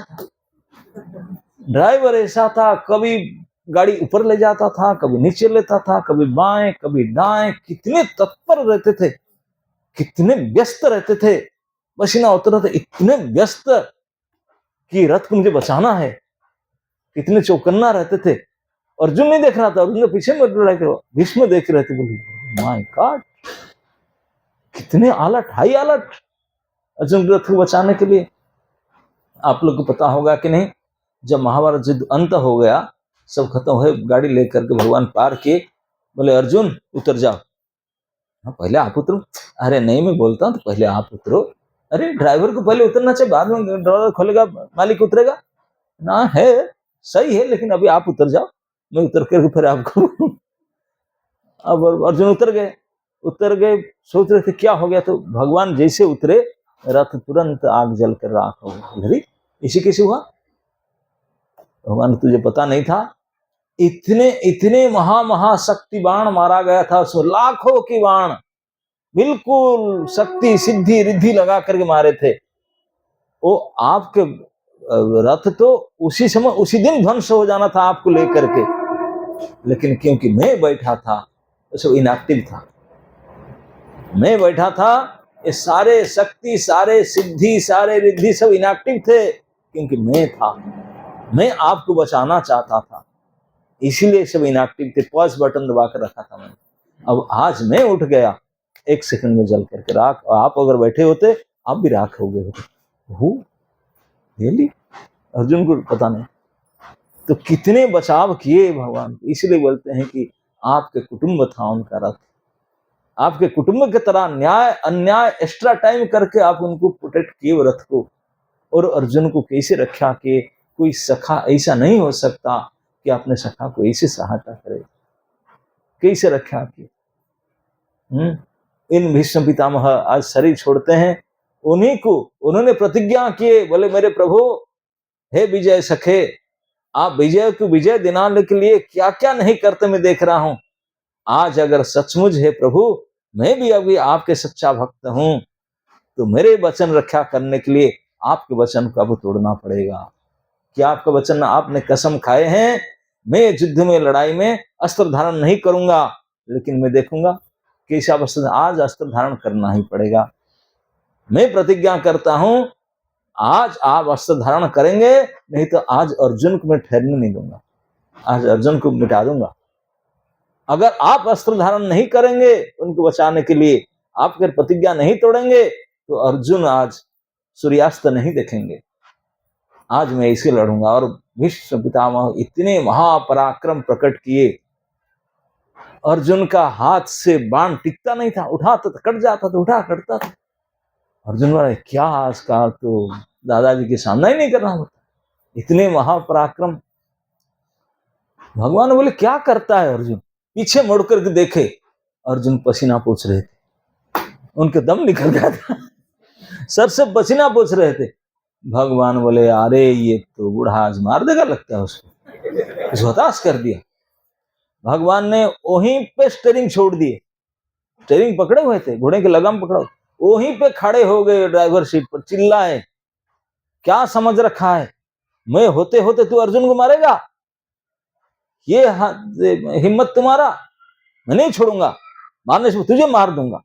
था, कभी गाड़ी ऊपर ले जाता था, कभी नीचे लेता था, कभी बाएं कभी दाएं। कितने तत्पर रहते थे, कितने व्यस्त रहते थे, पसीना उतर थे, इतने व्यस्त कि रथ को मुझे बचाना है, कितने चौकन्ना रहते थे। अर्जुन नहीं देख रहा था, अर्जुन के पीछे में लड़ाई थे, भीष्म देख रहे थे। बोले माय गॉड, कितने अलर्ट, हाई अलर्ट अर्जुन के रथ को बचाने के लिए। आप लोग को पता होगा कि नहीं, जब महाभारत युद्ध अंत हो गया, सब खत्म हुए, गाड़ी लेकर के भगवान पार किए, बोले अर्जुन उतर जाओ। पहले आप उतरो। अरे नहीं, मैं बोलता हूँ तो पहले आप उतरो। अरे ड्राइवर को पहले उतरना चाहिए, बाद में ड्राइवर खोलेगा, मालिक उतरेगा ना। है सही है, लेकिन अभी आप उतर जाओ, मैं उतर कर फिर आपको अब अर्जुन उतर गए, सोच रहे थे क्या हो गया, तो भगवान जैसे उतरे, रथ तुरंत आग जल कर राख हो गई। इसी कैसे हुआ? भगवान तुझे पता नहीं था, इतने महाशक्ति बाण मारा गया था उसमें, लाखों की बाण, बिल्कुल शक्ति सिद्धि रिद्धि लगा करके मारे थे। वो आपके रथ तो उसी समय उसी दिन ध्वंस हो जाना था आपको लेकर के, लेकिन क्योंकि मैं बैठा था, वो इनएक्टिव था, मैं बैठा था, ये सारे शक्ति, सारे सिद्धि, सारे रिद्धि सब इनएक्टिव थे, क्योंकि मैं था, मैं आपको बचाना चाहता था, इसीलिए सब इनएक्टिव थे। पॉज बटन दबा कर रखा था मैंने। अब आज मैं उठ गया, 1 सेकंड में जल करके राख। आप अगर बैठे होते, आप भी राख हो गए होते। रियली? अर्जुन को पता नहीं, तो कितने बचाव किए भगवान। इसलिए बोलते हैं कि आपके कुटुंब था उनका रथ, आपके कुटुंब की तरह न्याय अन्याय एक्स्ट्रा टाइम करके आप उनको प्रोटेक्ट किए रथ को। और अर्जुन को कैसे रक्षा किए? कोई सखा ऐसा नहीं हो सकता कि अपने सखा को ऐसे सहायता करे, कैसे रक्षा किए। इन भीष्म पितामह आज शरीर छोड़ते हैं, उन्हीं को उन्होंने प्रतिज्ञा किए, बोले मेरे प्रभु हे विजय सखे, आप विजय को विजय दिलाने के लिए क्या क्या नहीं करते मैं देख रहा हूं। आज अगर सचमुच है प्रभु, मैं भी अभी आपके सच्चा भक्त हूं, तो मेरे वचन रक्षा करने के लिए आपके वचन को अब तोड़ना पड़ेगा। क्या आपका वचन, आपने कसम खाए हैं, मैं युद्ध में लड़ाई में अस्त्र धारण नहीं करूंगा, लेकिन मैं देखूंगा कैसा अस्त्र, आज अस्त्र धारण करना ही पड़ेगा। मैं प्रतिज्ञा करता हूं, आज आप अस्त्र धारण करेंगे, नहीं तो आज अर्जुन को मैं ठहरने नहीं दूंगा, आज अर्जुन को मिटा दूंगा। अगर आप अस्त्र धारण नहीं करेंगे उनको बचाने के लिए, आप अगर प्रतिज्ञा नहीं तोड़ेंगे, तो अर्जुन आज सूर्यास्त नहीं देखेंगे। आज मैं इसे लड़ूंगा। और भीष्म पितामह इतने महापराक्रम प्रकट किए, अर्जुन का हाथ से बाण टिकता नहीं था, उठाता तो कट जाता था, उठा कटता था। अर्जुन बोला क्या आज का तो दादाजी के सामना ही नहीं करना होता, इतने महापराक्रम। भगवान बोले क्या करता है अर्जुन? पीछे मुड़ करके देखे, अर्जुन पसीना पोंछ रहे थे, उनके दम निकल गया था, सर से पसीना पोंछ रहे थे। भगवान बोले अरे ये तो बूढ़ा आज मार देगा लगता है उसको हताश कर दिया। भगवान ने वहीं पे स्टीयरिंग छोड़ दिए, स्टीयरिंग पकड़े हुए थे, घोड़े के लगाम पकड़ा, वहीं पे खड़े हो गए ड्राइवर सीट पर, चिल्लाए क्या समझ रखा है, मैं होते होते तू अर्जुन को मारेगा? ये हिम्मत तुम्हारा, मैं नहीं छोड़ूंगा, मारने से तुझे मार दूंगा।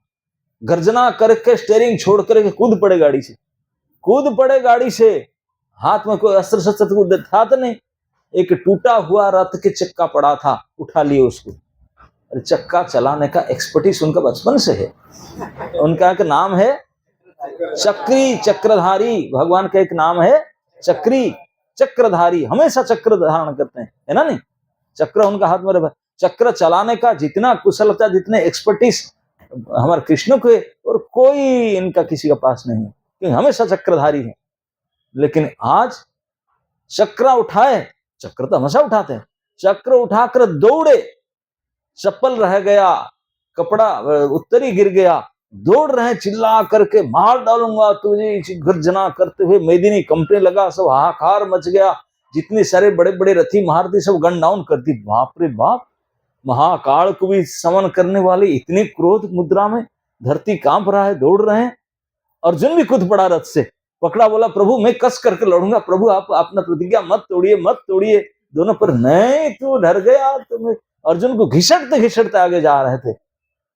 गर्जना करके स्टीयरिंग छोड़ करके कूद पड़े गाड़ी से, हाथ में कोई अस्त्र शस्त्र था तो नहीं, एक टूटा हुआ रथ के चक्का पड़ा था, उठा लिए उसको। अरे चक्का चलाने का एक्सपर्टीज उनका बचपन से है, उनका एक नाम है चक्री, चक्रधारी। भगवान का एक नाम है चक्री, चक्रधारी, हमेशा चक्र धारण करते हैं, है ना नहीं? चक्र उनका हाथ में, चक्र चलाने का जितना कुशलता, जितने एक्सपर्टीज हमारे कृष्ण को है, और कोई इनका किसी का पास नहीं है, क्योंकि हमेशा चक्रधारी है। लेकिन आज चक्र उठाए, चक्र तो हमेशा उठाते हैं, चक्र उठाकर दौड़े, चप्पल रह गया, कपड़ा उत्तरी गिर गया, दौड़ रहे हैं चिल्ला करके, मार डालूंगा तुझे, गर्जना करते हुए मेदिनी कंपने लगा, सब हाहाकार मच गया, जितने सारे बड़े बड़े रथी महारथी सब गन डाउन कर दी। बाप रे बाप, महाकाल को भी समन करने वाले इतने क्रोध मुद्रा में, धरती कांप रहा है, दौड़ रहे हैं। अर्जुन भी कूद पड़ा रथ से, पकड़ा, बोला प्रभु मैं कस करके लड़ूंगा, प्रभु आप अपना प्रतिज्ञा मत तोड़िए, मत तोड़िए। दोनों पर नहीं, तू डर गया, तुम्हें अर्जुन को घिसटते घिसटते आगे जा रहे थे।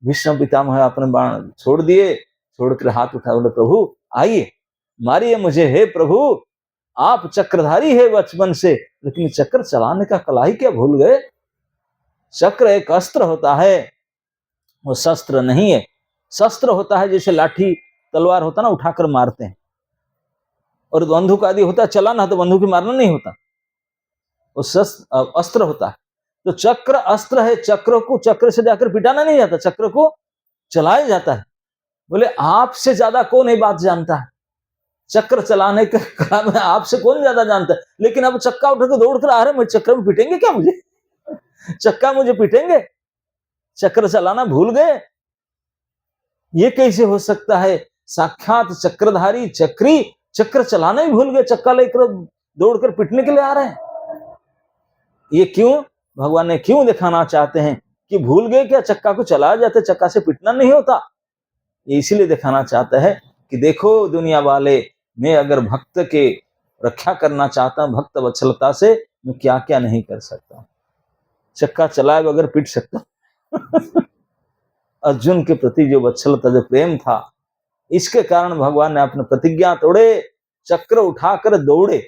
भीष्म पितामह अपने बाण छोड़ दिए, छोड़कर हाथ उठा, बोले प्रभु आइए, मारिए मुझे, हे प्रभु आप चक्रधारी है बचपन से, लेकिन चक्र चलाने का कला ही क्या भूल गए? चक्र एक अस्त्र होता है, वो शस्त्र नहीं है। शस्त्र होता है जैसे लाठी तलवार होता ना, उठाकर मारते हैं, और बंदूक आदि होता है चलाना, तो बंदूक मारना नहीं होता, वो शस्त्र अस्त्र होता है। तो चक्र अस्त्र है, चक्र को चक्र से जाकर पिटाना नहीं जाता, चक्र को चलाया जाता है। बोले आपसे ज्यादा कौन ये बात जानता है, चक्र चलाने का कला में आपसे कौन ज्यादा जानता है? लेकिन अब चक्का उठाकर दौड़ कर आ रहे, मुझे चक्र में पिटेंगे क्या? मुझे चक्का मुझे पिटेंगे, चक्र चलाना भूल गए? ये कैसे हो सकता है? साक्षात चक्रधारी चक्री चक्र चलाना ही भूल गए, चक्का लेकर दौड़कर पिटने के लिए आ रहे हैं। ये क्यों? भगवान ने क्यों दिखाना चाहते हैं कि भूल गए क्या? चक्का को चलाया जाता है, चक्का से पिटना नहीं होता। ये इसीलिए दिखाना चाहता है कि देखो दुनिया वाले, मैं अगर भक्त के रक्षा करना चाहता हूं, भक्त वत्सलता से मैं क्या क्या नहीं कर सकता। चक्का चलाए बगैर पिट सकता अर्जुन के प्रति जो वत्सलता, जो प्रेम था, इसके कारण भगवान ने अपने प्रतिज्ञा तोड़े, चक्र उठाकर दौड़े,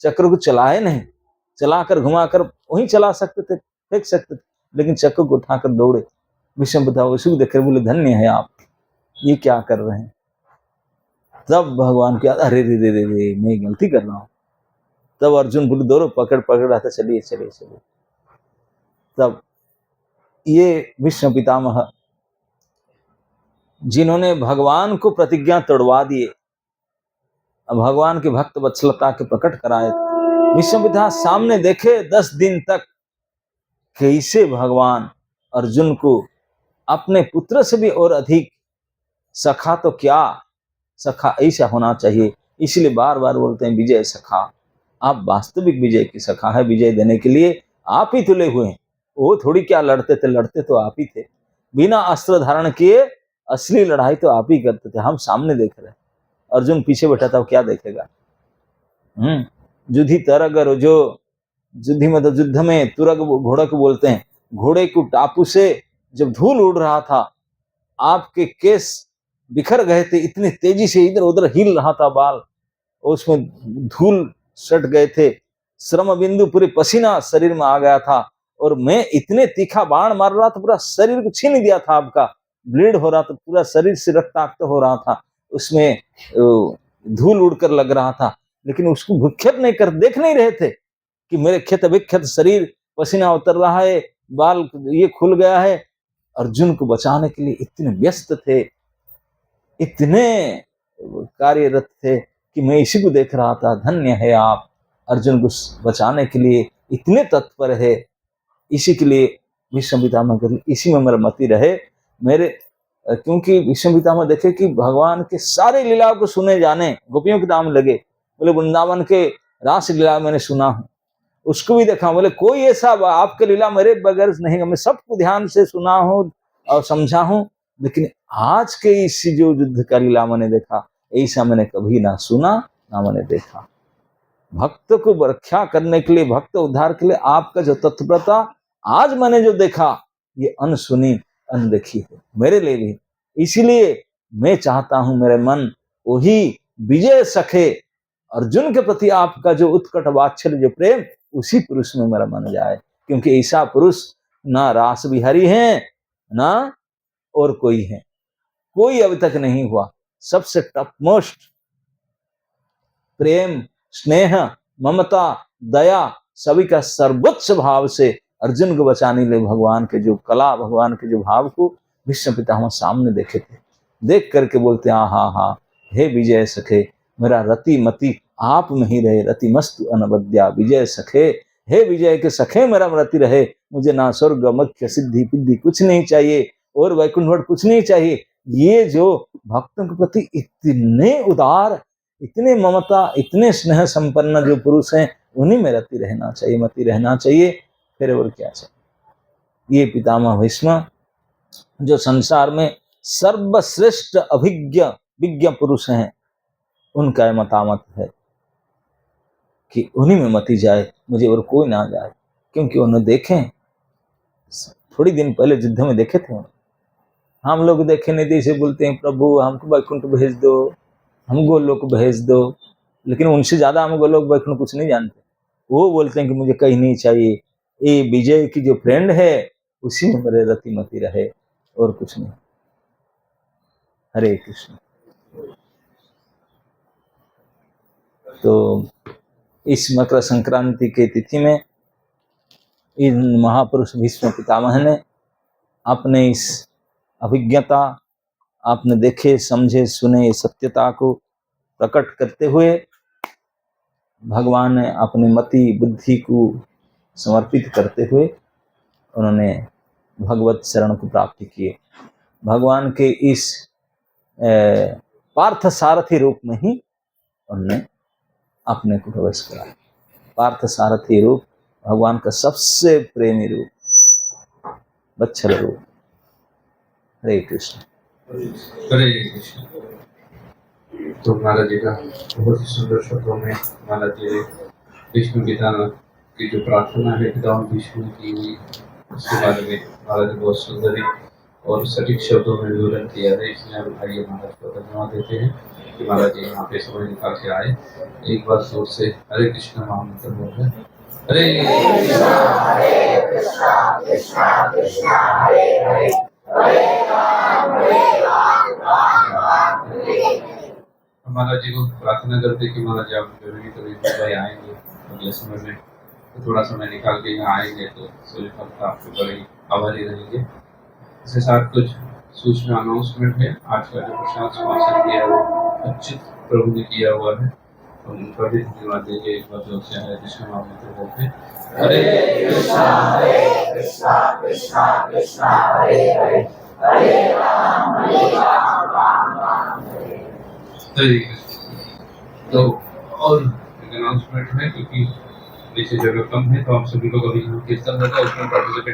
चक्र को चलाए नहीं, चलाकर घुमाकर वहीं चला सकते थे, फेंक सकते थे, लेकिन चक्र को उठाकर दौड़े। विषम बताओ, उसी देखकर बोले धन्य है आप, ये क्या कर रहे हैं? तब भगवान क्या, अरे रे रे रे रे, मैं गलती कर रहा हूं। तब अर्जुन बोले दोनों पकड़ रहा था, चलिए चलिए चलिए। तब ये विष्णु पितामह जिन्होंने भगवान को प्रतिज्ञा तोड़वा दिए, भगवान के भक्त वत्सलता के प्रकट कराए, विष्णु पिता सामने देखे 10 दिन तक कैसे भगवान अर्जुन को अपने पुत्र से भी और अधिक सखा, तो क्या सखा ऐसा होना चाहिए। इसलिए बार बार बोलते हैं विजय सखा, आप वास्तविक विजय की सखा है, विजय देने के लिए आप ही तुले हुए हैं। वो थोड़ी क्या लड़ते थे, लड़ते तो आप ही थे, बिना अस्त्र धारण किए असली लड़ाई तो आप ही करते थे, हम सामने देख रहे हैं। अर्जुन पीछे बैठा था, वो क्या देखेगा? युद्धि तरग, जो युद्धि में, तो युद्ध में तुरग घोड़े को बोलते हैं, घोड़े को टापू से जब धूल उड़ रहा था, आपके केस बिखर गए थे, इतनी तेजी से इधर उधर हिल रहा था बाल, उसमें धूल सट गए थे, श्रम बिंदु पूरे पसीना शरीर में आ गया था, और मैं इतने तीखा बाण मार रहा था, पूरा शरीर को छीन दिया था, आपका ब्लीड हो रहा था, पूरा शरीर से रक्ताक्त हो रहा था, उसमें धूल उड़कर लग रहा था, लेकिन उसको भूक्षेप नहीं कर, देख नहीं रहे थे कि मेरे क्षत विक्षत शरीर, पसीना उतर रहा है, बाल ये खुल गया है। अर्जुन को बचाने के लिए इतने व्यस्त थे, इतने कार्यरत थे कि मैं इसी को देख रहा था। धन्य है आप, अर्जुन को बचाने के लिए इतने तत्पर है। इसी के लिए विष्णु पितामह, इसी में मेरा मति रहे मेरे, क्योंकि विष्णु पितामह देखे कि भगवान के सारे लीलाओं को सुने जाने, गोपियों के दाम लगे, बोले वृंदावन के रास लीला मैंने सुना हूं, उसको भी देखा, बोले कोई ऐसा आपके लीला मेरे बगैर नहीं, मैं सबको ध्यान से सुना हूं और समझा हूं, लेकिन आज के इस जो युद्ध का लीला मैंने देखा, ऐसा मैंने कभी ना सुना ना मैंने देखा। भक्त को रक्षा करने के लिए, भक्त उद्धार के लिए आपका जो तत्परता आज मैंने जो देखा, ये अनसुनी अनदेखी है मेरे लिए भी। इसीलिए मैं चाहता हूं मेरे मन वही विजय सखे, अर्जुन के प्रति आपका जो उत्कट वात्सल्य, जो प्रेम, उसी पुरुष में मेरा मन जाए, क्योंकि ऐसा पुरुष ना रास बिहारी है ना और कोई है, कोई अभी तक नहीं हुआ। सबसे टॉप मोस्ट प्रेम, स्नेह, ममता, दया, सभी का सर्वोच्च भाव से अर्जुन को बचाने के लिए भगवान के जो कला, भगवान के जो भाव को भीष्म पितामह सामने देखे थे, देख करके बोलते हैं हा हा, हे विजय सखे, मेरा रति मति आप में ही रहे रति मस्तु अनवद्या विजय सखे। हे विजय के सखे मेरा रति रहे, मुझे ना स्वर्ग मख्य सिद्धि पिद्धि कुछ नहीं चाहिए और वैकुंठ कुछ नहीं चाहिए। ये जो भक्तों के प्रति इतने उदार, इतने ममता, इतने स्नेह संपन्न जो पुरुष हैं, उन्हीं में रति रहना चाहिए, मति रहना चाहिए, फिर और क्या चाहिए। ये पितामह भीष्म जो संसार में सर्वश्रेष्ठ अभिज्ञ विज्ञ पुरुष हैं, उनका मतामत है कि उन्हीं में मती जाए, मुझे और कोई ना जाए। क्योंकि उन्हें देखें, थोड़ी दिन पहले युद्ध में देखे थे, हम लोग देखे नहीं थे, इसे बोलते हैं प्रभु हमको वैकुंठ भेज दो, हम गोलोक भेज दो, लेकिन उनसे ज्यादा हम गोलोक वैकुंठ कुछ नहीं जानते। वो बोलते हैं कि मुझे कहीं नहीं चाहिए, ये विजय की जो फ्रेंड है उसी में मेरे रति मती रहे और कुछ नहीं। हरे कृष्ण। तो इस मकर संक्रांति के तिथि में इन महापुरुष भीष्म पितामह ने अपने इस अभिज्ञता, आपने देखे समझे सुने सत्यता को प्रकट करते हुए भगवान ने अपनी मति बुद्धि को समर्पित करते हुए उन्होंने भगवत शरण को प्राप्त किए। भगवान के इस पार्थ सारथी रूप में ही उन्होंने अपने को प्रवेश करा। पार्थ सारथी रूप भगवान का सबसे प्रेमी रूप, वत्सल रूप। हरे कृष्ण। हरे कृष्ण। तो महाराज जी का बहुत ही सुंदर शब्दों में महाराज जी विष्णु पिता की जो प्रार्थना है पिता विष्णु की हुई, उसके बारे में महाराज जी बहुत सुंदर और सटीक शब्दों में विवरण किया है। इसलिए हम भाई महाराज को धन्यवाद देते हैं कि महाराज जी यहाँ पे समय निकाल के आए। एक बार जोर से हरे कृष्ण महामंत्र बोल रहे हरे कृष्णा कृष्णा कृष्णा हरे हरे, हरे राम राम हरे। महाराज जी को प्रार्थना करते कि महाराज जी आप जरूरी कभी मुंबई आएंगे अगले समय में, तो थोड़ा समय निकाल के यहाँ आएंगे तो सभी भक्त आपके बड़े आभारी रहेंगे। इसके साथ कुछ सूचना अनाउंसमेंट है। आज का जो प्रसाद स्पॉन्सर किया वो अच्युत प्रभु ने किया हुआ है, और उनका भी धन्यवाद देंगे। एक बार जोर से हरे कृष्ण महामंत्र बोलते हरे कृष्णा कृष्णा कृष्णा हरे हरे, हरे राम राम हरे। तो और एक अनाउंसमेंट है, क्योंकि नीचे जगह कम है तो आप सभी लोग अभी कीर्तन होगा उसमें पार्टिसिपेट